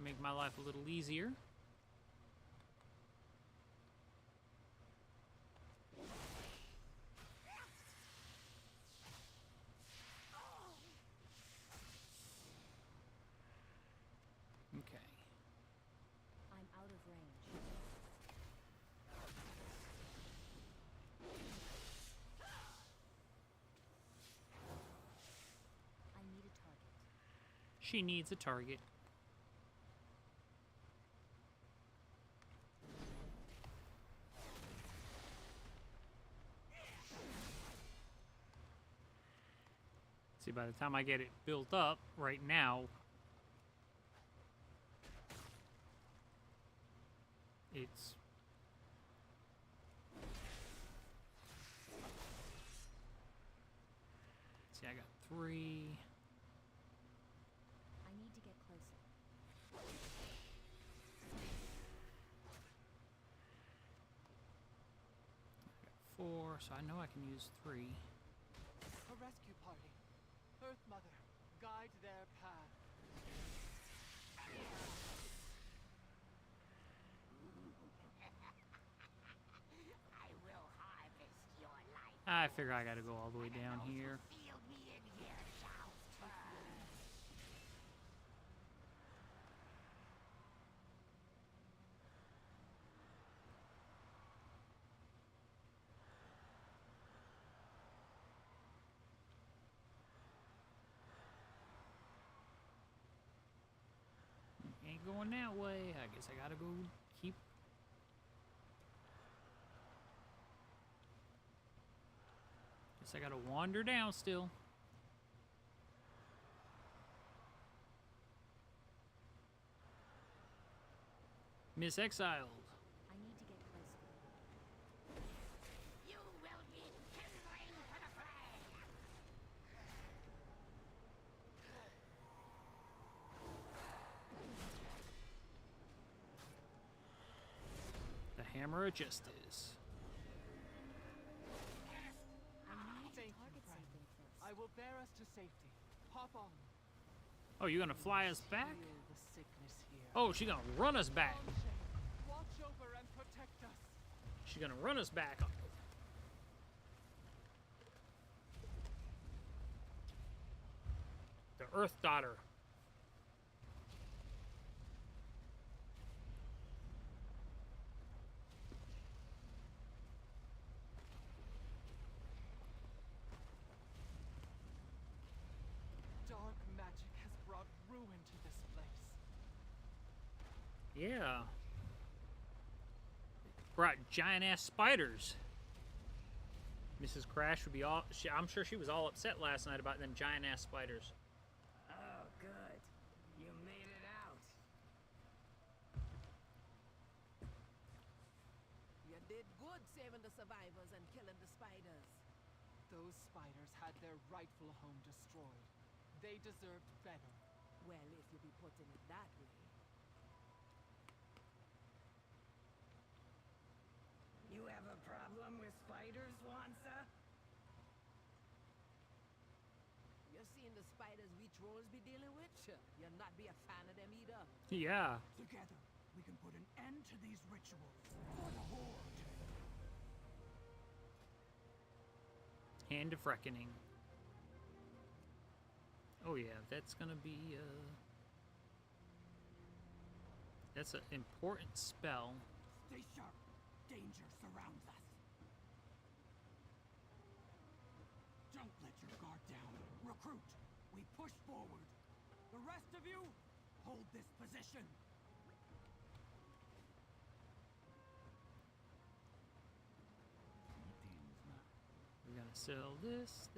Make my life a little easier. Okay. I'm out of range. I need a target. She needs a target. See, by the time I get it built up right now, it's... See, I got 3. I need to get closer. I got 4, so I know I can use 3. A rescue party. Earth Mother, guide their path. I will harvest your life. I figure I gotta go all the way down here. Field me in here, Shou's turn. Ain't going that way. I guess I gotta go keep... Guess I gotta wander down still. Miss Exiled. I need to get closer. You will be kindling for the flame. The Hammer of Justice. I need to Thank you, target friend. something first. I will bear us to safety. Hop on. Oh, you gonna fly us back? Feel the sickness here. Oh, she gonna run us back. Watch over and protect us. She's gonna run us back. The Earth Daughter. Dark magic has brought ruin to this place. Yeah. Brought giant ass spiders. Mrs. Crash would be all. I'm sure she was all upset last night about them giant ass spiders. Oh, good. You made it out. You did good saving the survivors and killing the spiders. Those spiders had their rightful home destroyed. They deserved better. Well, if you be putting it that way. You have a problem with spiders, Wansa? You seen the spiders we trolls be dealing with? You'll not be a fan of them either. Yeah. Together, we can put an end to these rituals for the Horde. Hand of Reckoning. Oh yeah, that's gonna be that's an important spell. Stay sharp. Danger surrounds us. Don't let your guard down. Recruit, we push forward. The rest of you, hold this position. We're gonna sell this.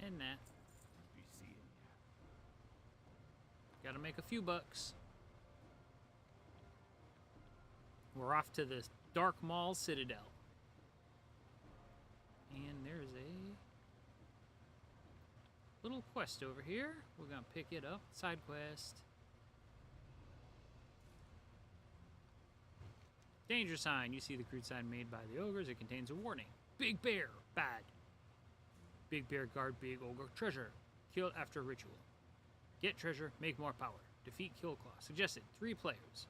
And that. Be seeing ya. Gotta make a few bucks. We're off to the Dark Maul Citadel. And there's a little quest over here. We're gonna pick it up. Side quest. Danger sign. You see the crude sign made by the ogres. It contains a warning. Big bear. Bad. Big bear guard big ogre treasure. Kill after ritual. Get treasure, make more power. Defeat kill claw. Suggested 3 players.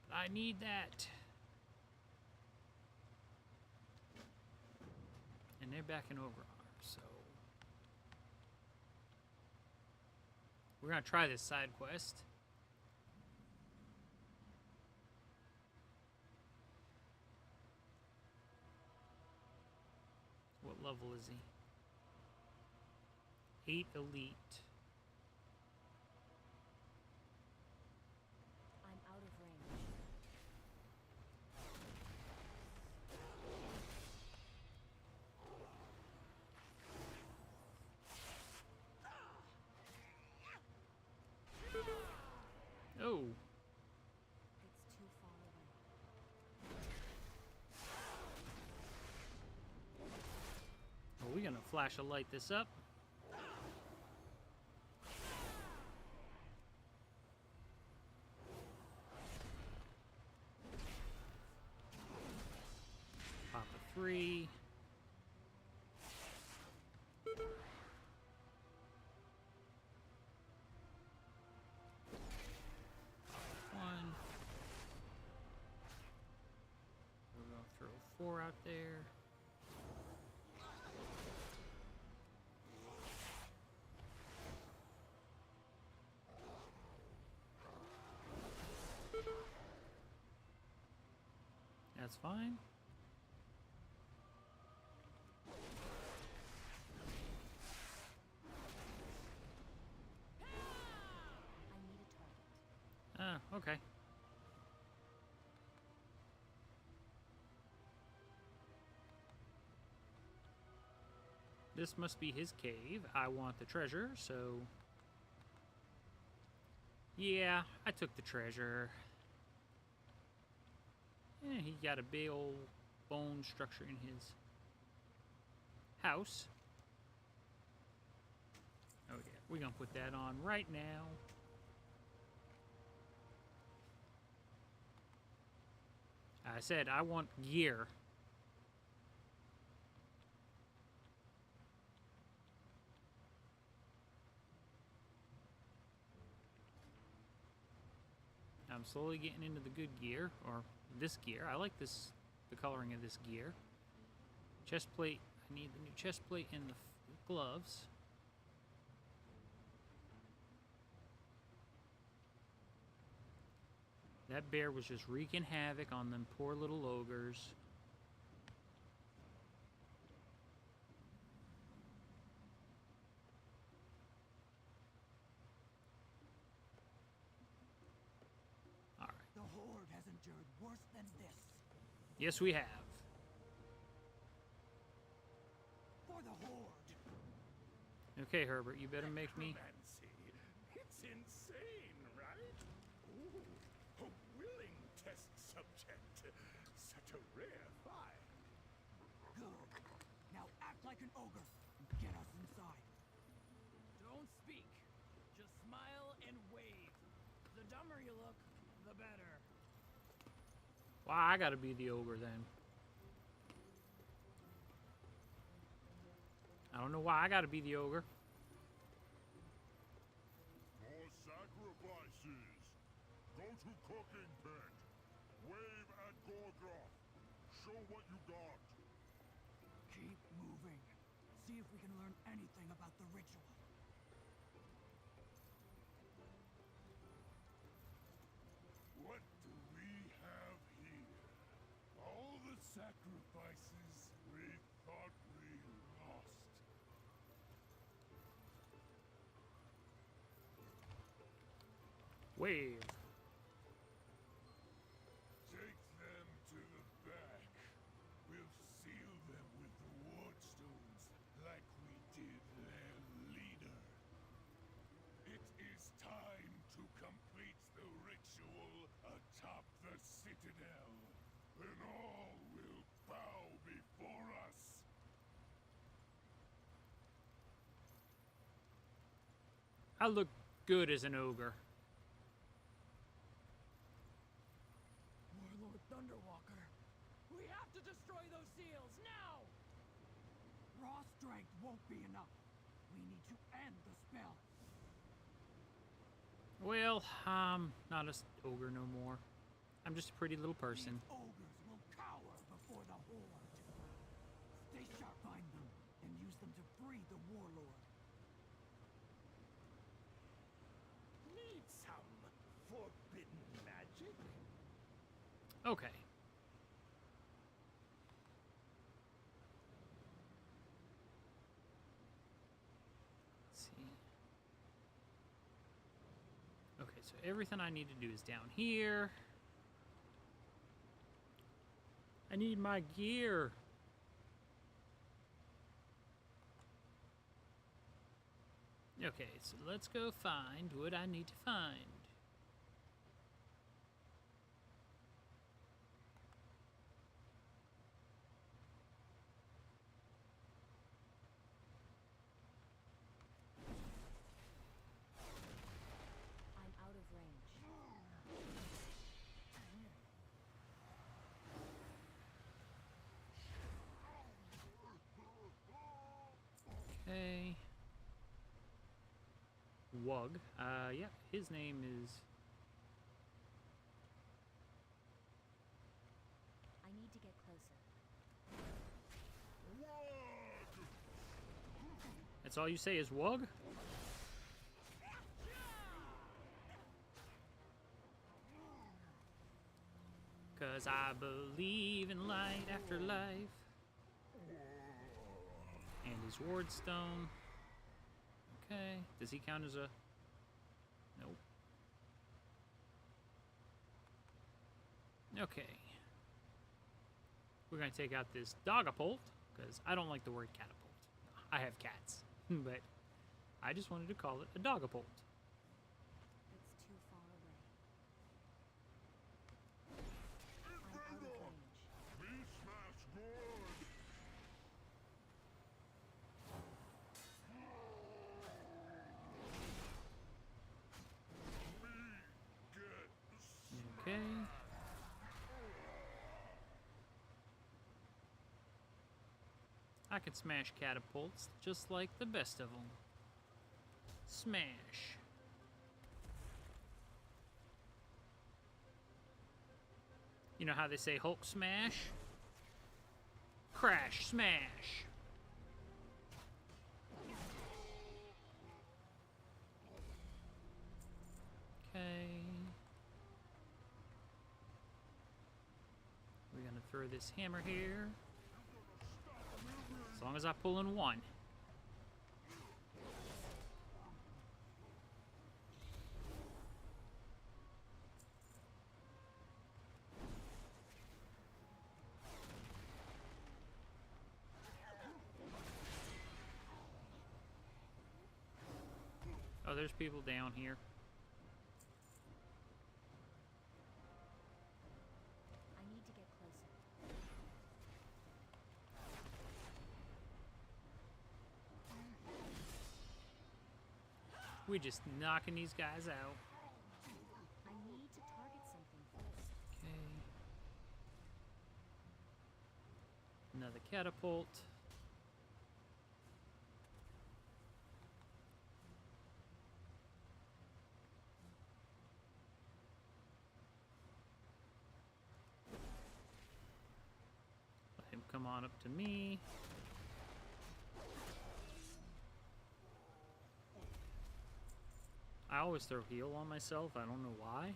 But I need that. And they're backing over on her, so we're gonna try this side quest. What level is he? 8 elite. I'm out of range. Oh, It's too far away. well, we're gonna flash a light this up. Pop a 3. Pop 1. We're gonna throw 4 out there. That's fine. I need a target. Ah, okay. This must be his cave. I want the treasure, so... Yeah, I took the treasure. Yeah, he got a big old bone structure in his house. Oh yeah, we're gonna put that on right now. I said I want gear. I'm slowly getting into the good gear, or this gear. I like this, the coloring of this gear. Chest plate. I need the new chest plate and the gloves. That bear was just wreaking havoc on them poor little ogres. All right. The Horde has endured worse than this. Yes, we have. For the Horde. Okay, Herbert, you better make me. Necromancy. It's insane, right? Ooh, a willing test subject. Such a rare find. Good. Now act like an ogre and get us inside. Don't speak. Just smile and wave. The dumber you look, the better. Why, I gotta be the ogre then. I don't know why I gotta be the ogre. More sacrifices. Go to cooking pit. Wave at Warcraft. Show what you got. Keep moving. See if we can learn anything about the ritual. What do we have here? All the sacrifices we thought we lost. Wave. Take them to the back. We'll seal them with the wardstones like we did their leader. It is time to complete the ritual atop the citadel. Then all will bow before us. I look good as an ogre. Warlord Thunderwalker, we have to destroy those seals now! Raw strength won't be enough. We need to end the spell. Well, I'm not an ogre no more. I'm just a pretty little person. These ogres will cower before the Horde. Stay sharp behind them and use them to free the warlord. Need some forbidden magic? Okay. Let's see. Okay, so everything I need to do is down here. I need my gear. Okay, so let's go find what I need to find. I'm out of range. Okay. Wug. Yeah, his name is... I need to get closer. That's all you say is Wug? Cause I believe in light after life. And his wardstone. Okay. Does he count as a... Nope. Okay. We're going to take out this dogapult, because I don't like the word catapult. I have cats, but I just wanted to call it a dogapult. It's too far away. I'm out of range. Me smash good. Okay. I can smash catapults just like the best of them. Smash. You know how they say Hulk smash? Crash smash. Okay. We're gonna throw this hammer here. As long as I pull in one. Oh, there's people down here. I need to get closer. We're just knocking these guys out. I need to target something first. Okay. Another catapult. Let him come on up to me. I always throw heal on myself. I don't know why.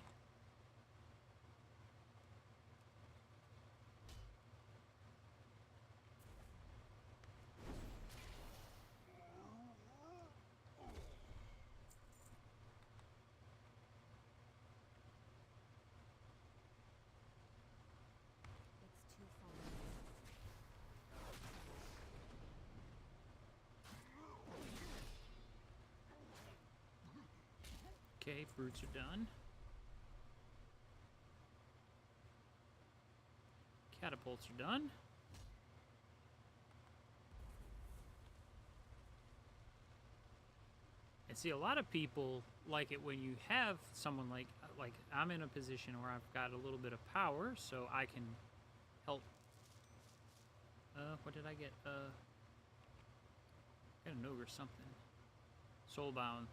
It's too far. Okay, fruits are done. Catapults are done. And see, a lot of people like it when you have someone like I'm in a position where I've got a little bit of power, so I can help. What did I get? Got an ogre something. Soulbound.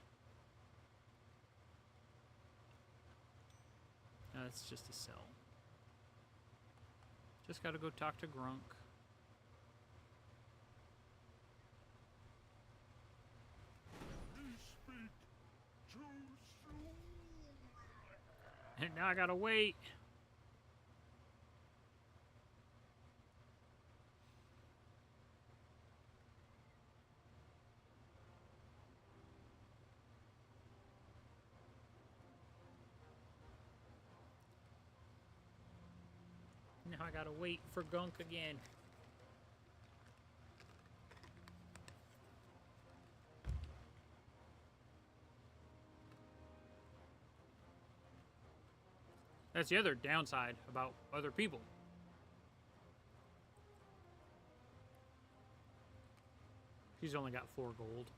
No, it's just a cell. Just gotta go talk to Grunk. And now I gotta wait. Now I gotta wait for Gunk again. That's the other downside about other people. She's only got 4 gold.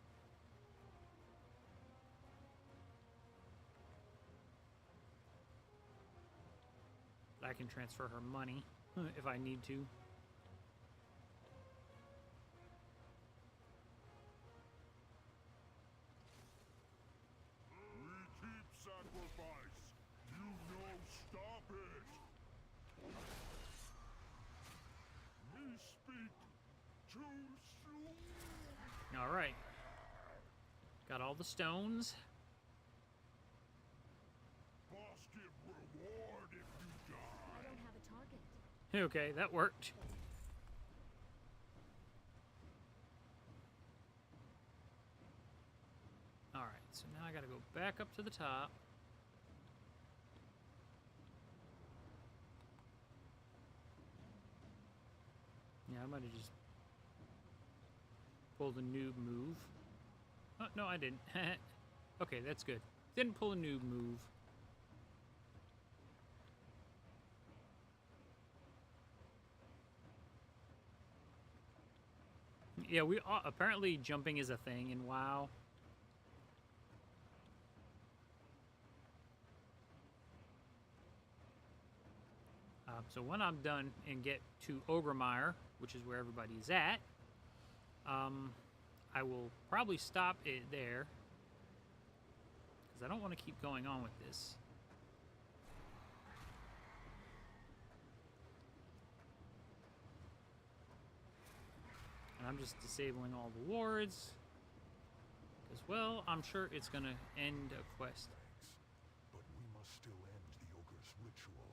I can transfer her money if I need to. We keep sacrifice. You know, stop it. Me speak too soon. All right. Got all the stones. Boss give reward if you die. I don't have a target. Okay, that worked. All right, so now I gotta go back up to the top. Yeah, I might have just pulled a noob move. Oh, no, I didn't. Okay, that's good. Didn't pull a noob move. Yeah, we apparently jumping is a thing in WoW. So when I'm done and get to Ogremire, which is where everybody's at, I will probably stop it there because I don't want to keep going on with this. I'm just disabling all the wards. Because, well, I'm sure it's going to end a quest. But we must still end the ogre's ritual.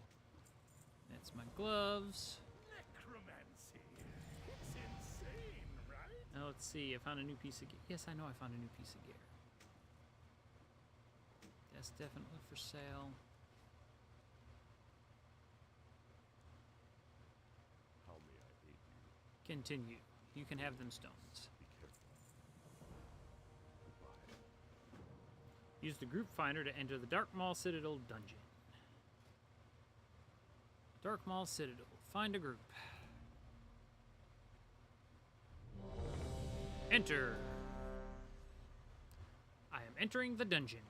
That's my gloves. Necromancy. It's insane, right? Now, let's see. I found a new piece of gear. Yes, I know I found a new piece of gear. That's definitely for sale. How may I aid you? Continue. You can have them stones. Be careful. Goodbye. Use the group finder to enter the Dark Maul Citadel dungeon. Dark Maul Citadel. Find a group. Enter. I am entering the dungeon.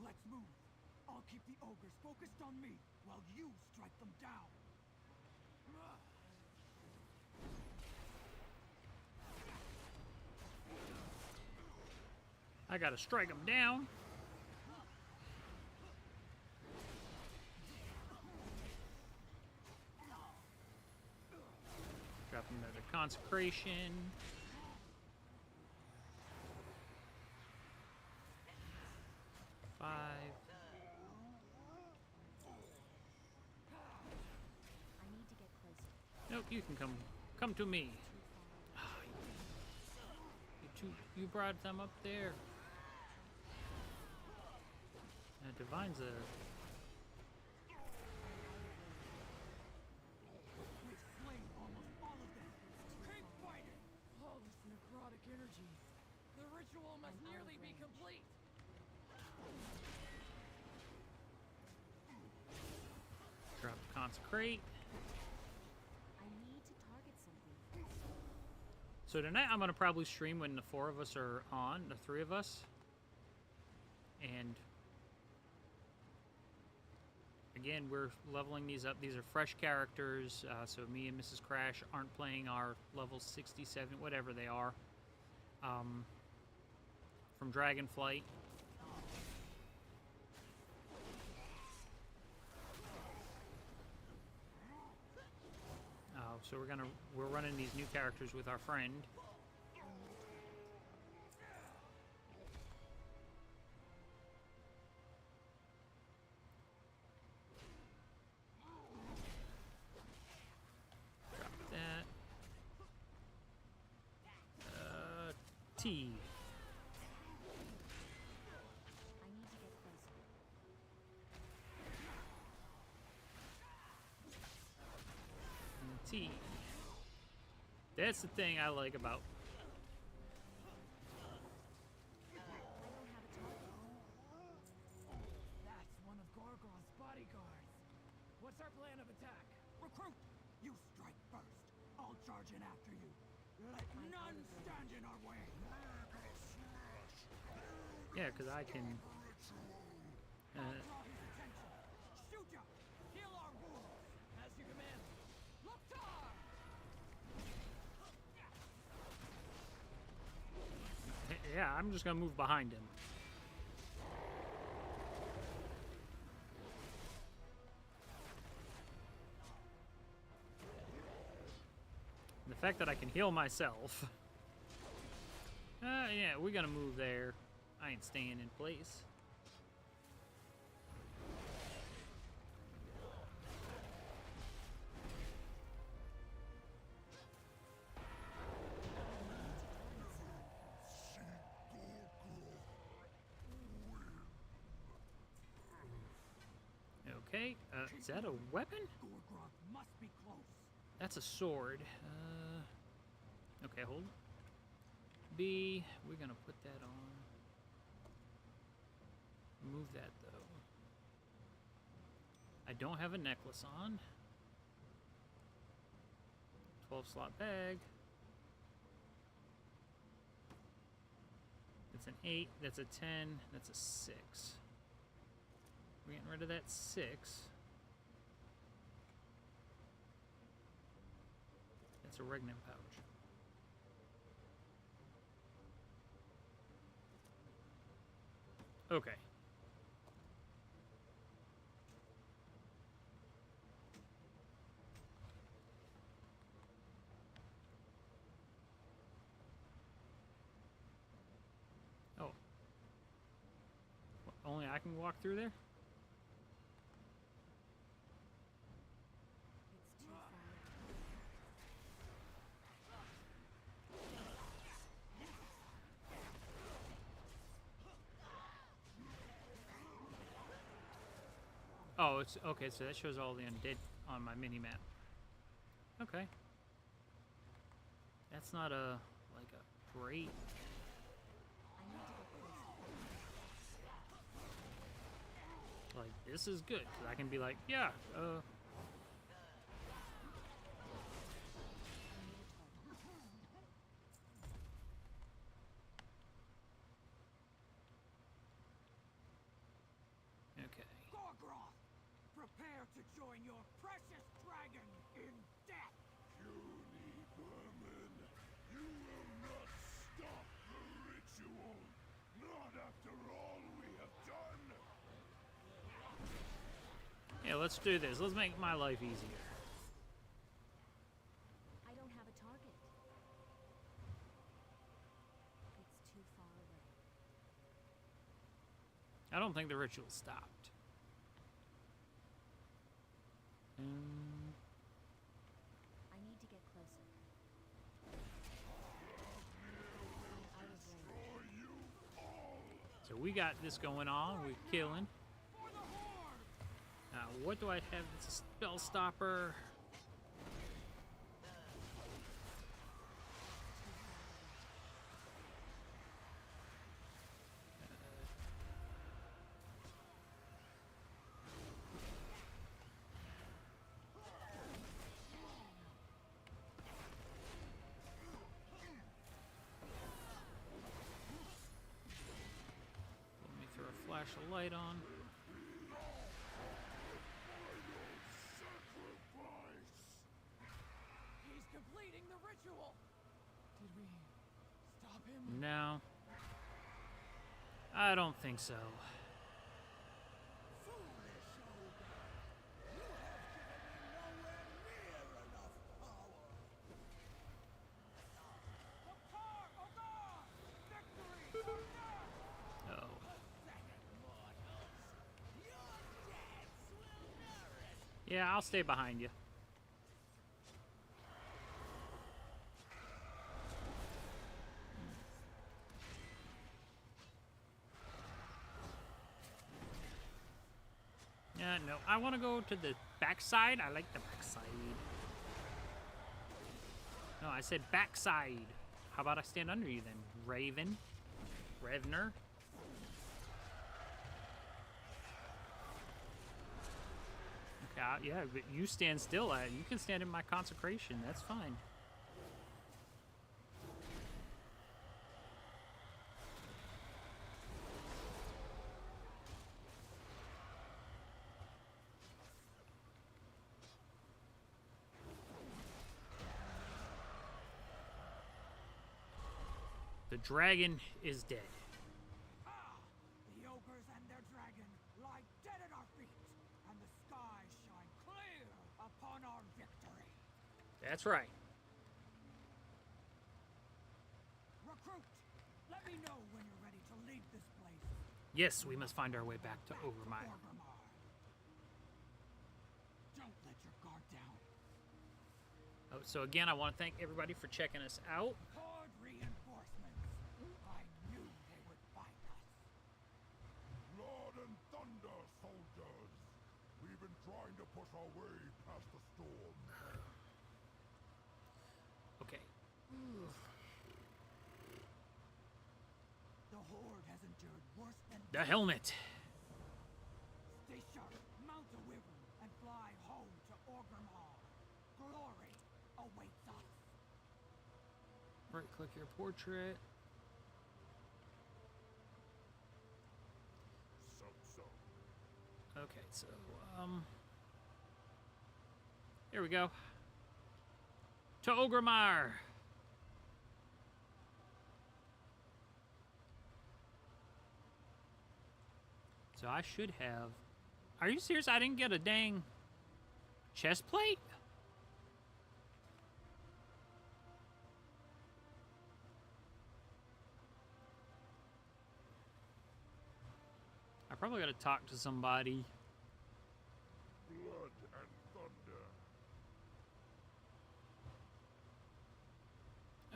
Let's move. I'll keep the ogres focused on me while you strike them down. I gotta strike them down. Drop another consecration. Five. I need to get closer. Nope, you can come to me. You brought them up there. Divine's a... We've slain almost all of them. Keep fighting! All this necrotic energy. The ritual must nearly be complete. Drop consecrate. I need to target something. So tonight I'm going to probably stream when the 4 of us are on, the 3 of us. And again, we're leveling these up. These are fresh characters, so me and Mrs. Crash aren't playing our level 67, whatever they are, from Dragonflight. So we're running these new characters with our friend. Drop that. T. I need to get closer. T. That's the thing I like about. That's one of Gorgon's bodyguards. What's our plan of attack? Recruit! You strike first. I'll charge in after you. Let none stand in our way. Yeah, because I can. I'll draw his attention. Shoot ya! Heal our wounds. As you command. Loktar! Yeah, I'm just gonna move behind him. The fact that I can heal myself. Yeah, we're gonna move there. I ain't staying in place. Okay, is that a weapon? Gorgrog must be close. That's a sword. Okay, hold. B, we're gonna put that on. Move that though. I don't have a necklace on. 12 slot bag. That's an 8, that's a 10, that's a 6. We're getting rid of that 6. That's a regnant pouch. Okay. only I can walk through there? It's too far. Oh, it's okay. So that shows all the undead on my mini map. Okay, that's not a like a great. I need to get closer. Like this is good because I can be like, yeah, okay. Gorgroth, prepare to join your precious dragon in death. Puny vermin, you will not stop the ritual. Not after all we have done. Yeah, let's do this. Let's make my life easier. I don't have a target. It's too far away. I don't think the ritual stopped. I need to get closer. I was ready. So we got this going on. We're killing. Now, what do I have? It's a spell stopper. Let me throw a flash of light on. He's completing the ritual. Did we stop him? No. I don't think so. Oh. Yeah, I'll stay behind you. No, I want to go to the backside. I like the backside. No, I said backside. How about I stand under you then, Raven? Revner? Okay, yeah, but you stand still. You can stand in my consecration. That's fine. The dragon is dead. The ogres and their dragon lie dead at our feet, and the skies shine clear upon our victory. That's right. Recruit, let me know when you're ready to leave this place. Yes, we must find our way back to Orgrimmar. Don't let your guard down. Oh, so again, I want to thank everybody for checking us out. Horde reinforcements. I knew they would find us. Blood and thunder, soldiers. We've been trying to push our way past the storm. Okay. The Horde has endured worse than The helmet. Stay sharp, mount a wyvern, and fly home to Orgrimmar. Glory awaits us. Right click your portrait. So. Okay, so, here we go. To Orgrimmar. So I should have... Are you serious? I didn't get a dang chest plate? I probably gotta talk to somebody. Blood and thunder.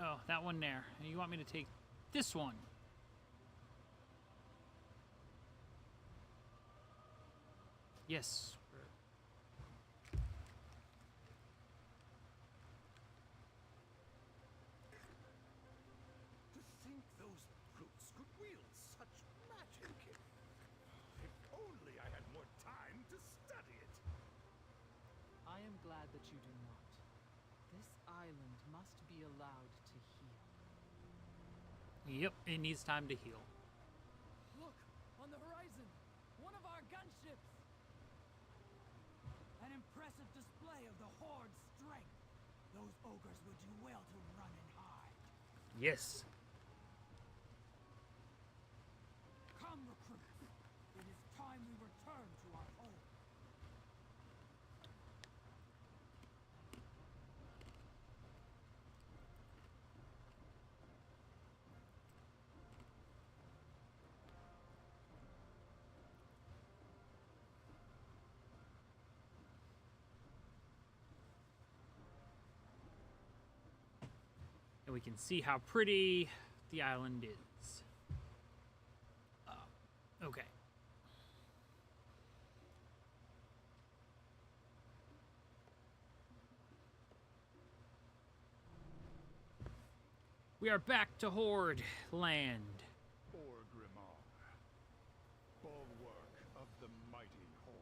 Oh, that one there. And you want me to take this one? Yes. To think those brutes could wield such magic. If only I had more time to study it. I am glad that you do not. This island must be allowed to heal. Yep, it needs time to heal. Look, on the horizon, one of our gunships. An impressive display of the Horde's strength. Those ogres would do well to run and hide. Yes. Come, recruits. It is time we return to our home. And we can see how pretty the island is. Okay. We are back to Horde land. Orgrimmar, bulwark of the mighty Horde.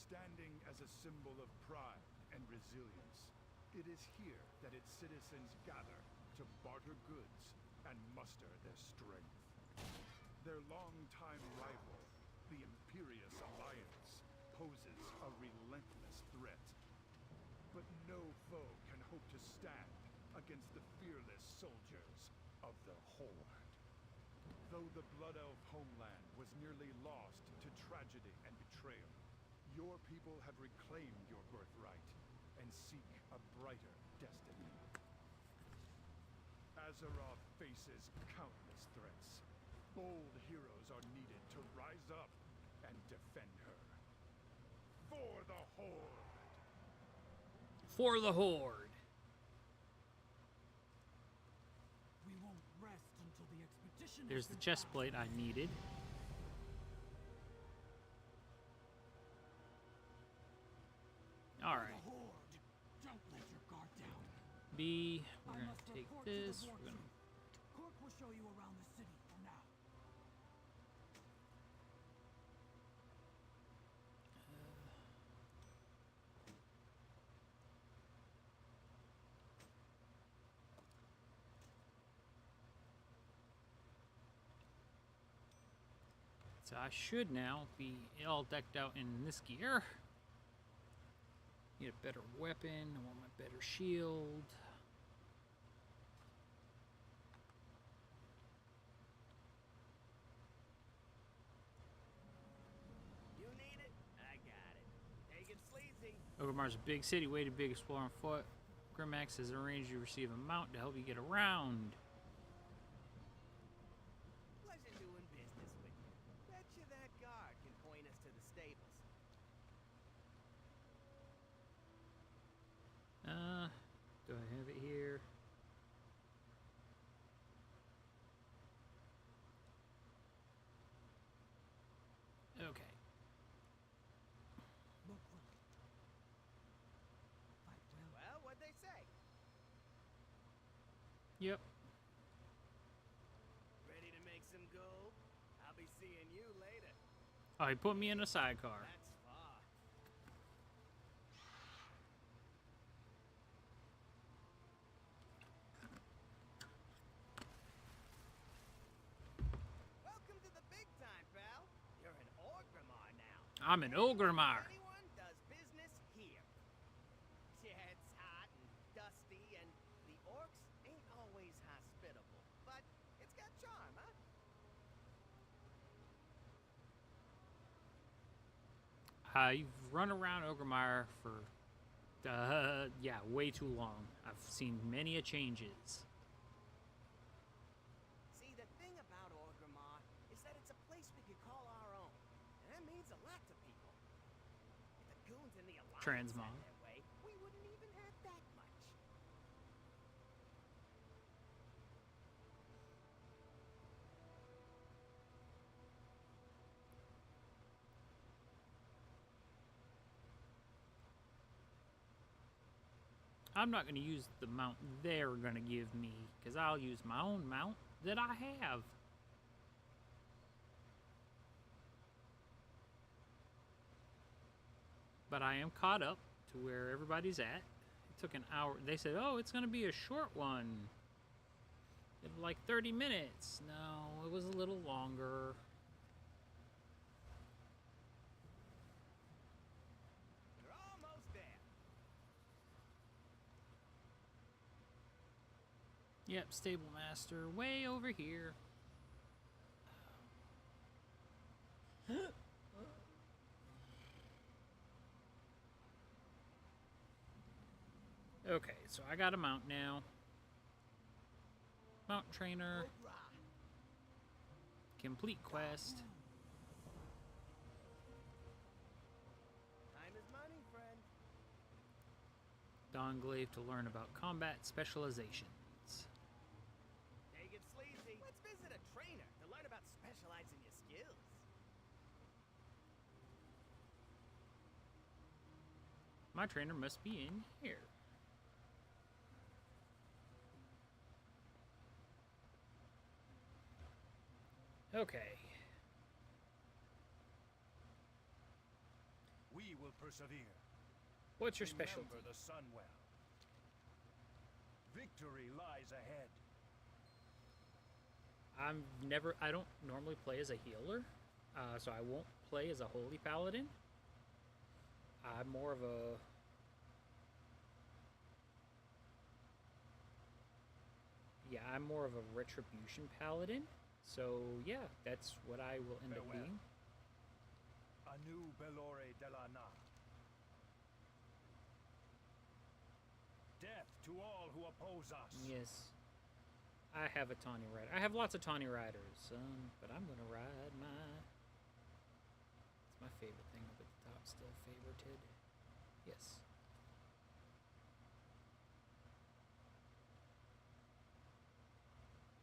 Standing as a symbol of pride and resilience, it is here that its citizens gather to barter goods and muster their strength. Their longtime rival, the Imperious Alliance, poses a relentless threat. But no foe can hope to stand against the fearless soldiers of the Horde. Though the Blood Elf homeland was nearly lost to tragedy and betrayal, your people have reclaimed your birthright and seek a brighter destiny. Azeroth faces countless threats. Bold heroes are needed to rise up and defend her. For the Horde! For the Horde. We won't rest until the expedition. There's the chest plate I needed. All right. Don't let your guard down. B. We're gonna take this. We're gonna. Cork will show you around the city for now. So I should now be all decked out in this gear. Need a better weapon. I want my better shield. You need it? I got it. Take it sleazy. Ogremar's a big city, way too big to explore on foot. Grimmax has arranged you receive a mount to help you get around. Pleasure doing business with you. Betcha that guard can point us to the stables. Do I have it here? Okay. Look, Willie. Fight well. Well, what'd they say? Yep. Ready to make some gold? I'll be seeing you later. Oh, he put me in a sidecar. That's far. Welcome to the big time, pal. You're an Orgrimmar now. I'm an Ogremark. Anyone does business here. Yeah, it's hot and dusty, and the orcs ain't always hospitable. But it's got charm, huh? I've run around Ogremark for, yeah, way too long. I've seen many a changes. See, the thing about Orgrimmar is that it's means a lot to people. If the goons in the Alliance Transmog. had their way, we wouldn't even have that much. I'm not going to use the mount they're going to give me, because I'll use my own mount that I have. But I am caught up to where everybody's at. It took an hour. They said, oh, it's going to be a short one. Like 30 minutes. No, it was a little longer. You're almost there. Yep, Stable Master, way over here. Okay, so I got a mount now. Mount trainer. Complete quest. Time is money, friend. Dawnglaive to learn about combat specializations. They get sleazy. Let's visit a trainer to learn about specializing your skills. My trainer must be in here. Okay. We will persevere. What's your specialty? Remember the sun well. Victory lies ahead. I don't normally play as a healer, so I won't play as a holy paladin. I'm more of a... Yeah, I'm more of a retribution paladin. So, yeah, that's what I will end up being. Anu Belore de la Na. Death to all who oppose us. Yes. I have a Tawny Rider. I have lots of Tawny Riders, but I'm going to ride my... It's my favorite thing up at the top, still favorited. Yes.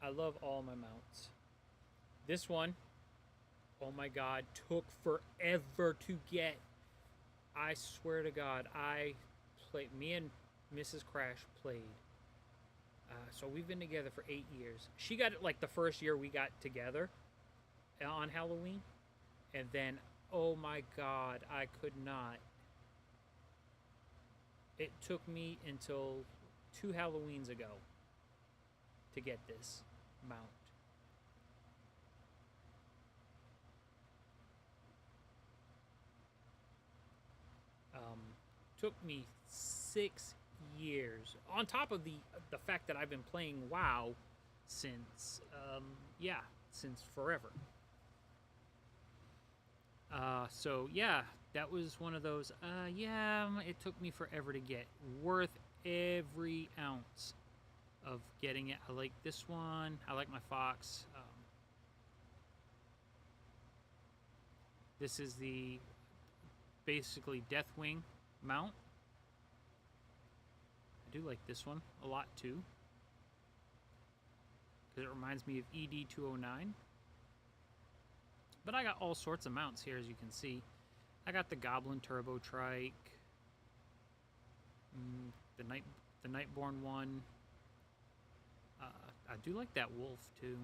I love all my mounts. This one, oh my god, took forever to get. I swear to god, me and Mrs. Crash played. So we've been together for 8 years. She got it like the first year we got together on Halloween. And then, oh my god, I could not. It took me until 2 Halloweens ago to get this mount. Took me 6 years. On top of the fact that I've been playing WoW since, since forever. So yeah, that was one of those, it took me forever to get. Worth every ounce of getting it. I like this one. I like my Fox. This is the basically Deathwing mount. I do like this one a lot too, because it reminds me of ED-209. But I got all sorts of mounts here, as you can see. I got the Goblin Turbo Trike, the Nightborn one. I do like that wolf too.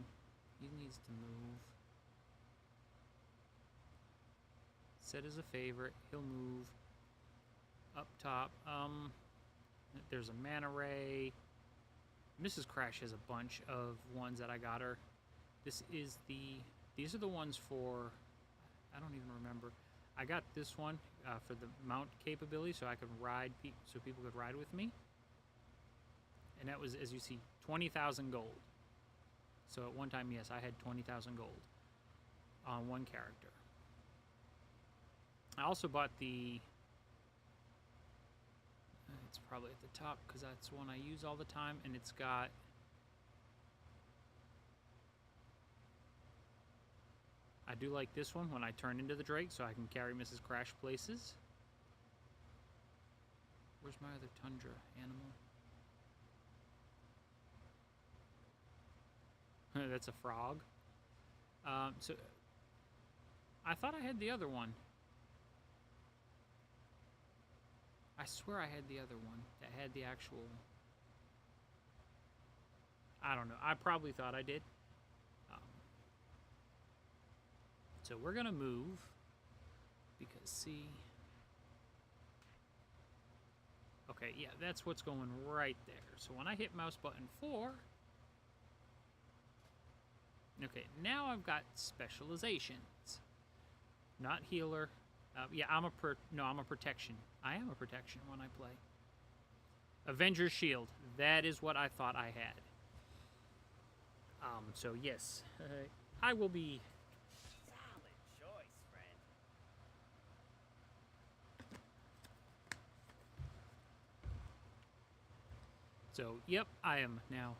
He needs to move. Set as a favorite. He'll move. Up top, there's a Manta Ray. Mrs. Crash has a bunch of ones that I got her. These are the ones for, I don't even remember. I got this one for the mount capability, so I could ride, so people could ride with me. And that was, as you see, 20,000 gold. So at one time, yes, I had 20,000 gold on one character. I also bought the... It's probably at the top because that's one I use all the time, and it's got... I do like this one when I turn into the Drake so I can carry Mrs. Crash places. Where's my other tundra animal? That's a frog. So I thought I had the other one. I swear I had the other one that had the actual... I don't know. I probably thought I did. So we're going to move because, see... Okay, yeah, that's what's going right there. So when I hit mouse button 4... Okay, now I've got specializations. Not healer. Yeah, I'm a protection. I am a protection when I play. Avenger's Shield. That is what I thought I had. So yes, I will be... Solid choice, friend. So, yep, I am now.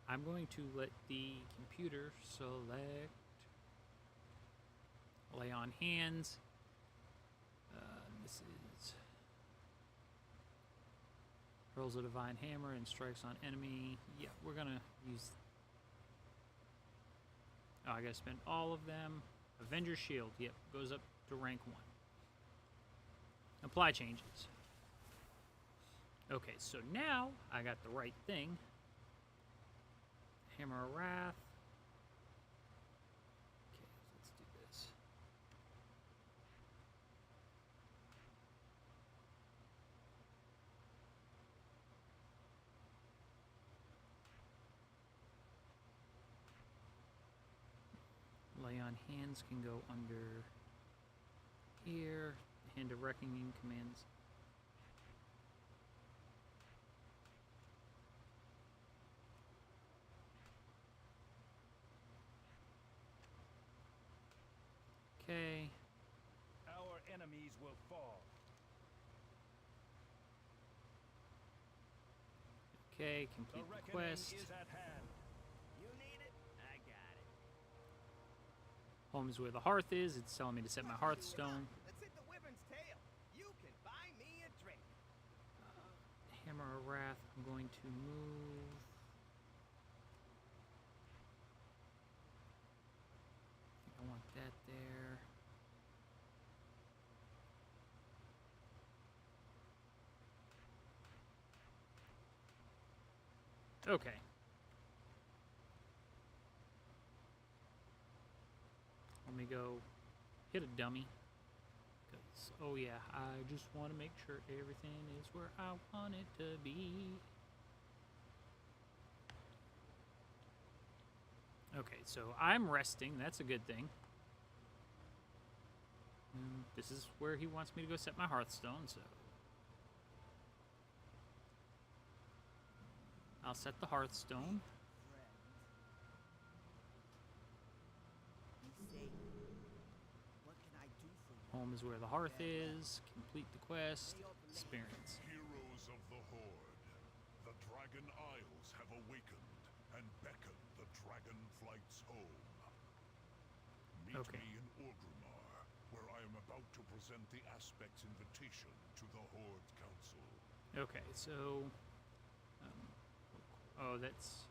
I'm going to let the computer select lay on hands. This is hurls a divine hammer and strikes on enemy. Yeah, we're gonna use... Oh, I gotta spend all of them. Avenger's Shield, yep, goes up to rank 1. Apply changes. Okay, so now I got the right thing. Hammer of Wrath. Okay, let's do this. Lay on hands can go under here. Hand of Reckoning commands. Okay. Our enemies will fall. Okay, complete the quest. Is at hand. You need it? I got it. Home is where the hearth is. It's telling me to set my hearthstone. Let's hit the wyvern's tail. You can buy me a drink. Hammer of Wrath. I'm going to move. I want that there. Okay. Let me go hit a dummy. Because, oh yeah, I just want to make sure everything is where I want it to be. Okay, so I'm resting. That's a good thing. This is where he wants me to go set my Hearthstone, so... I'll set the Hearthstone. Home is where the hearth is. Complete the quest. Experience. Heroes of the Horde, the Dragon Isles have awakened and beckon the Dragonflight's home. Meet Okay. me in Orgrimmar, where I am about to present the Aspect's invitation to the Horde Council. Okay, so... oh, that's...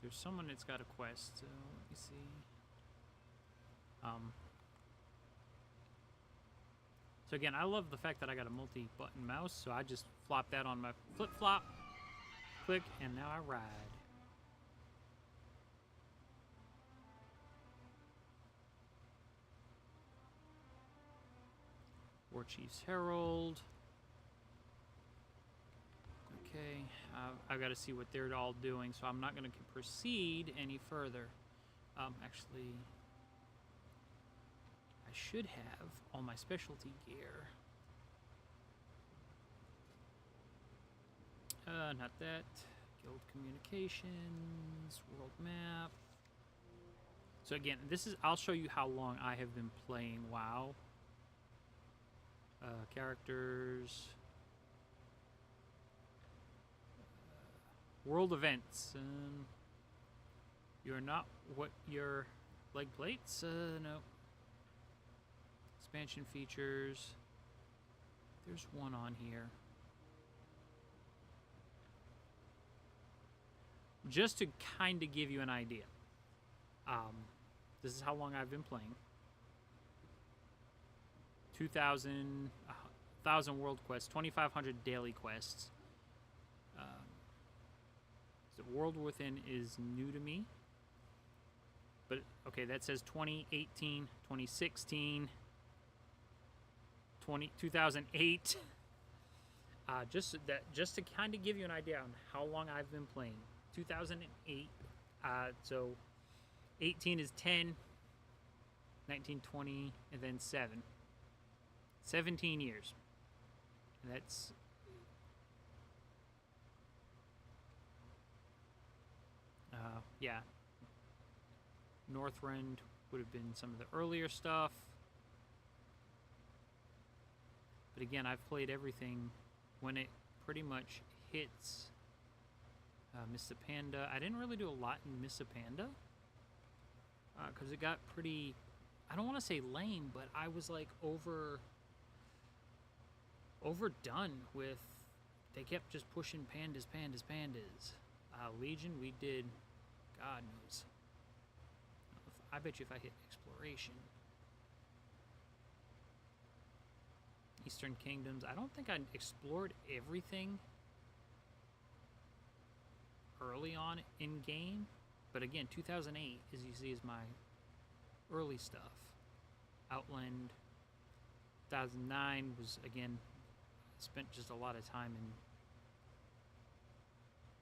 There's someone that's got a quest, so let me see. So again, I love the fact that I got a multi-button mouse, so I just flop that on my flip-flop, click, and now I ride. War Chief's Herald. Okay, I've got to see what they're all doing, so I'm not going to proceed any further. Actually, I should have all my specialty gear. Not that. Guild Communications, World Map. So again, this is, I'll show you how long I have been playing WoW. Characters. World events. You're not what your leg plates? No. Expansion features. There's one on here. Just to kind of give you an idea. This is how long I've been playing. 1,000 world quests, 2,500 daily quests. The world within is new to me. But, okay, that says 2018, 2016, 2008. Just to kind of give you an idea on how long I've been playing. 2008. So 18 is 10, 19, 20, and then 7. 17 years. And that's... yeah. Northrend would have been some of the earlier stuff. But again, I've played everything when it pretty much hits Mr. Panda. I didn't really do a lot in Mr. Panda. Because it got pretty... I don't want to say lame, but I was like overdone with... They kept just pushing pandas. Legion, we did... God knows. I bet you if I hit exploration. Eastern Kingdoms. I don't think I explored everything early on in game. But again, 2008, as you see, is my early stuff. Outland. 2009 was, again, spent just a lot of time in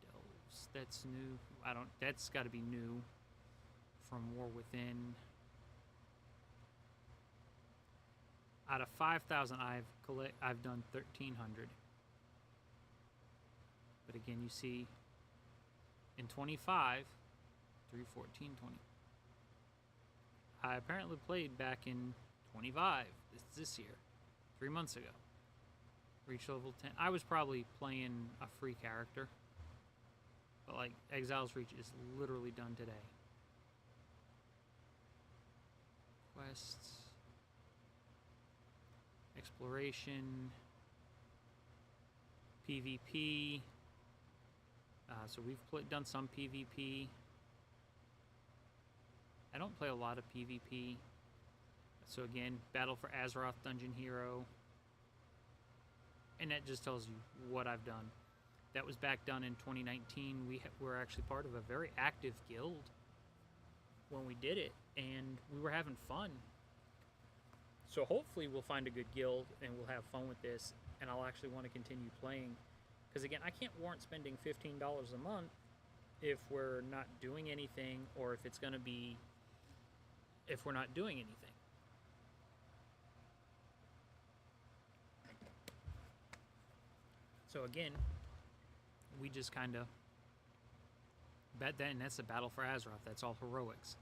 Delves. That's new. That's got to be new from War Within. Out of 5,000 I've done 1,300. But again, you see in 25, 3, 14, 20. I apparently played back in 25 this year, 3 months ago. Reached level 10. I was probably playing a free character. But like Exile's Reach is literally done today. Quests. Exploration. PvP. So we've done some PvP. I don't play a lot of PvP. So again, Battle for Azeroth Dungeon Hero. And that just tells you what I've done. That was back done in 2019. We were actually part of a very active guild when we did it, and we were having fun. So hopefully we'll find a good guild and we'll have fun with this, and I'll actually want to continue playing. Because again, I can't warrant spending $15 a month if we're not doing anything, or if it's going to be... if we're not doing anything. So again, we just kind of bet that, and that's the Battle for Azeroth. That's all heroics.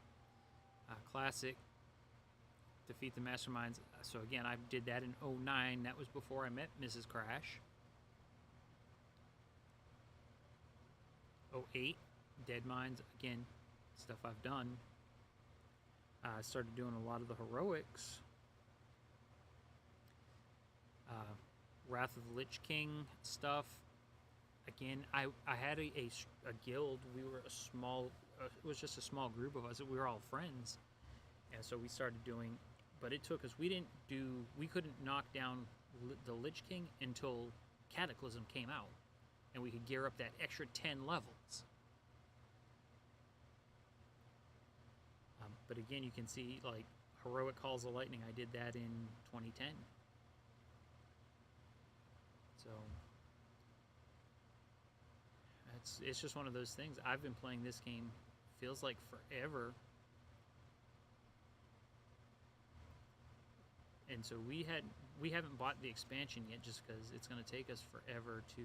Classic, defeat the masterminds. So again, I did that in 09. That was before I met Mrs. Crash. 08, Dead Mines. Again, stuff I've done. I started doing a lot of the heroics. Wrath of the Lich King stuff. Again, I had a guild. We were a small... it was just a small group of us. We were all friends. And so we started doing... But it took us... We couldn't knock down the Lich King until Cataclysm came out. And we could gear up that extra 10 levels. But again, you can see, like, Heroic Calls of Lightning. I did that in 2010. So... It's just one of those things. I've been playing this game, feels like forever. And so we haven't bought the expansion yet, just because it's going to take us forever to...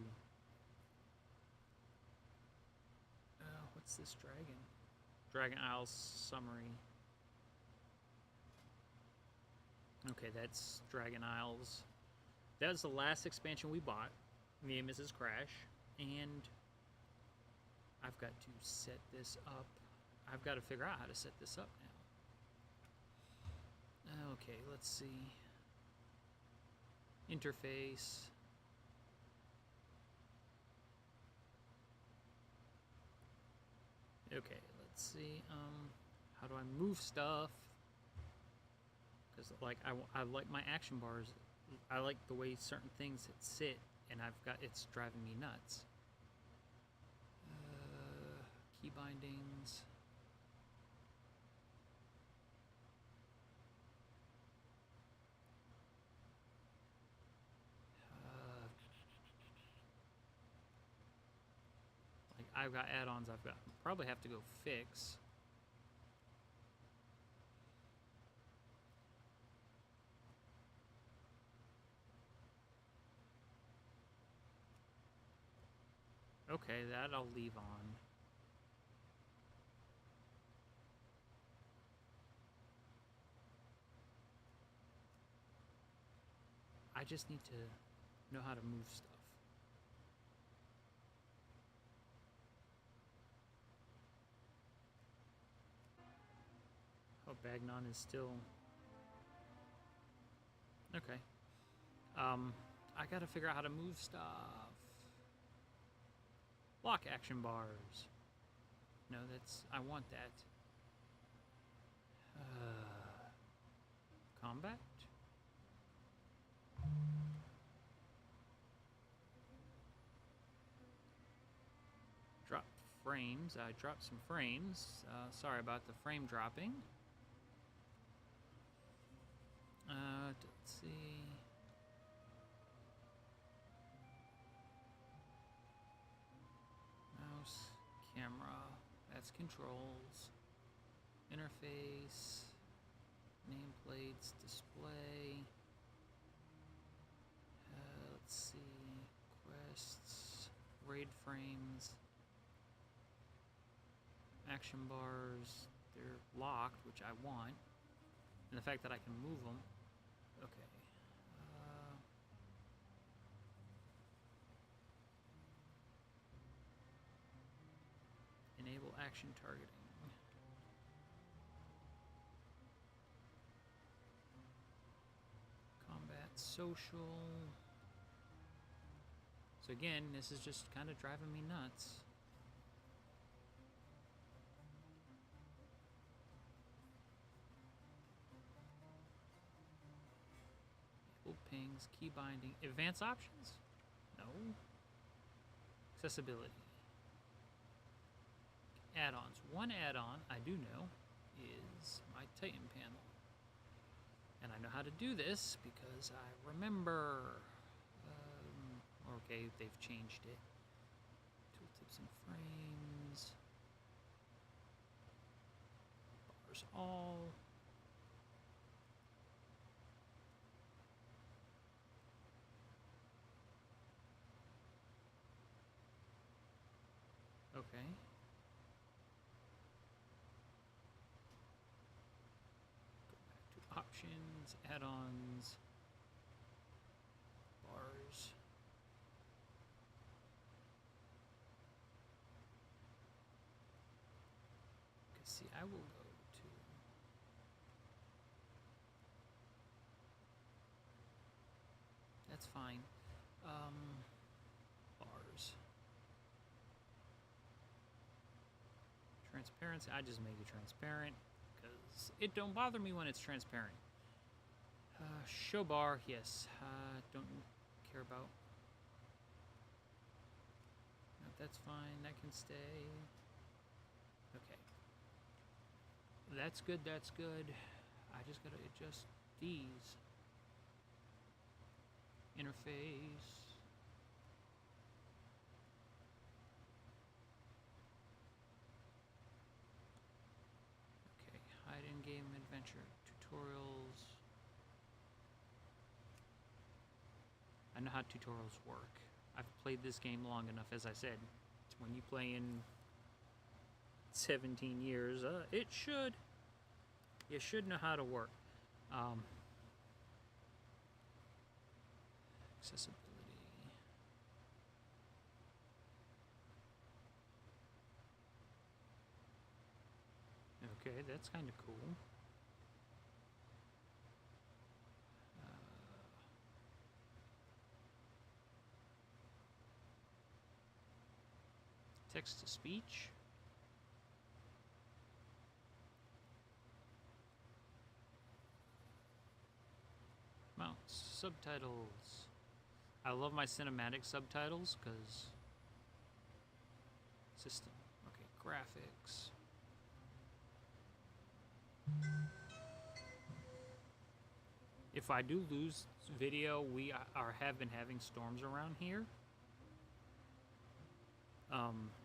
what's this dragon? Dragon Isles summary. Okay, that's Dragon Isles. that was the last expansion we bought, me and Mrs. Crash, and I've got to set this up. I've got to figure out how to set this up now. Okay, let's see. Interface. Okay, let's see. How do I move stuff? Because like I like my action bars. I like the way certain things sit, and it's driving me nuts. Key bindings. Like I've got add-ons I've got probably have to go fix. Okay, that I'll leave on. I just need to know how to move stuff. Oh, Bagnon is still... Okay. I gotta figure out how to move stuff. Block action bars. No, I want that. Combat? Drop frames. I dropped some frames. Sorry about the frame dropping. Let's see. Mouse, camera, that's controls. Interface, nameplates, display. Let's see. Quests, raid frames. Action bars, they're locked, which I want. And the fact that I can move them. Okay. Enable action targeting. Combat social. So again, this is just kind of driving me nuts. Pings, key binding, advanced options? No. Accessibility. Add-ons. One add-on I do know is my Titan panel. And I know how to do this because I remember. Okay, they've changed it. Tooltips and frames. Bars all. Okay. Go back to options, add-ons, bars. Okay, see, I will go to that's fine. Bars. Transparency, I just make it transparent because it don't bother me when it's transparent. Show bar, yes, don't care about. No, that's fine, that can stay. Okay. That's good, that's good. I just gotta adjust these. Interface. Hide in-game adventure tutorials. I know how tutorials work. I've played this game long enough, as I said. When you play in 17 years, you should know how to work. accessibility. Okay, that's kind of cool. Text to speech. Mounts, subtitles. I love my cinematic subtitles because system. Okay, graphics. If I do lose video, we have been having storms around here.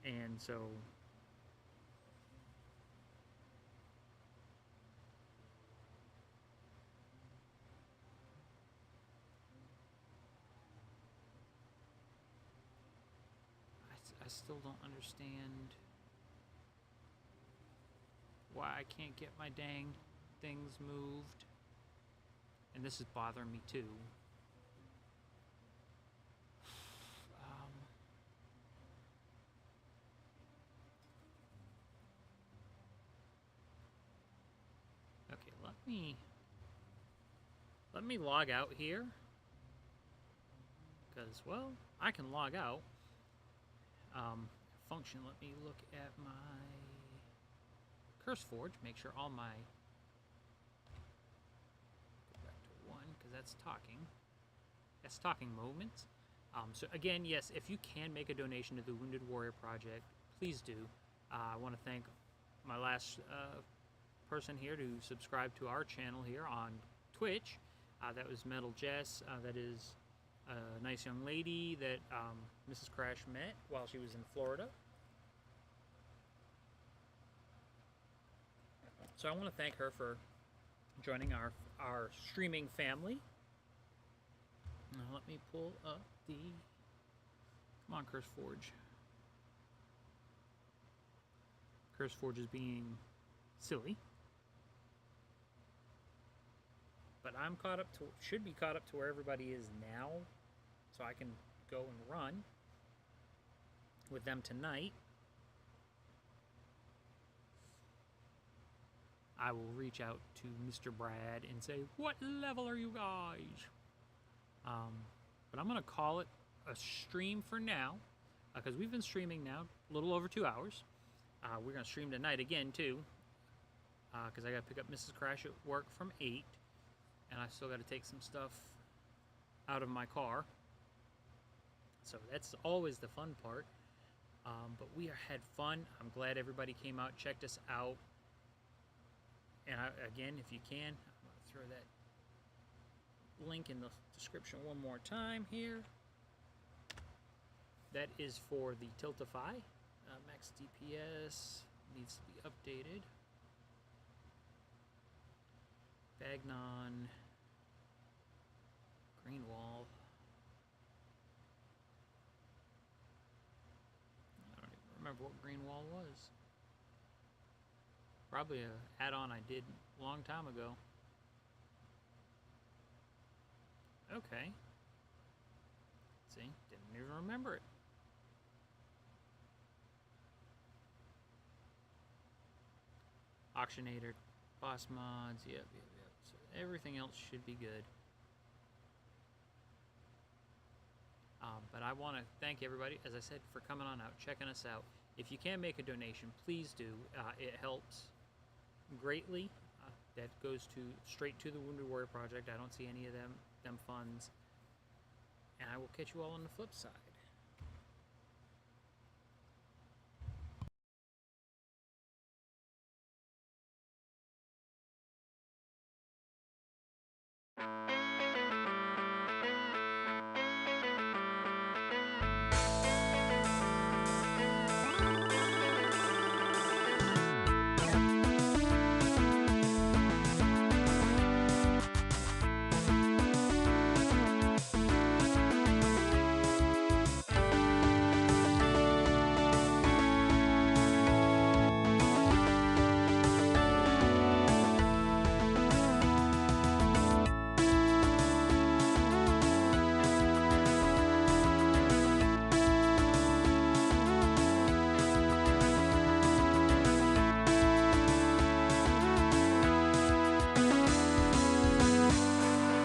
And so I still don't understand why I can't get my dang things moved. And this is bothering me too. Okay, let me log out here. Because, well, I can log out. Function, let me look at my CurseForge, make sure all my, go back to 1, because that's talking moments. So again, yes, if you can make a donation to the Wounded Warrior Project, please do. I want to thank my last person here to subscribe to our channel here on Twitch. That was Metal Jess. That is a nice young lady that Mrs. Crash met while she was in Florida. So I want to thank her for joining our streaming family. Now let me pull up the... Come on, CurseForge. CurseForge is being silly. But I'm caught up to... Should be caught up to where everybody is now. So I can go and run with them tonight. I will reach out to Mr. Brad and say, what level are you guys? But I'm going to call it a stream for now, because we've been streaming now a little over 2 hours. We're going to stream tonight again, too, because I got to pick up Mrs. Crash at work from 8, and I still got to take some stuff out of my car. So that's always the fun part. But we had fun. I'm glad everybody came out, checked us out. And again, if you can, I'm going to throw that link in the description one more time here. That is for the Tiltify. Max DPS needs to be updated. Bagnon. Greenwall. I don't even remember what Greenwall was. Probably an add-on I did a long time ago. Okay. See, didn't even remember it. Auctionator, boss mods, yep. So everything else should be good. But I want to thank everybody, as I said, for coming on out, checking us out. If you can make a donation, please do. It helps greatly. That goes straight to the Wounded Warrior Project. I don't see any of them funds. And I will catch you all on the flip side.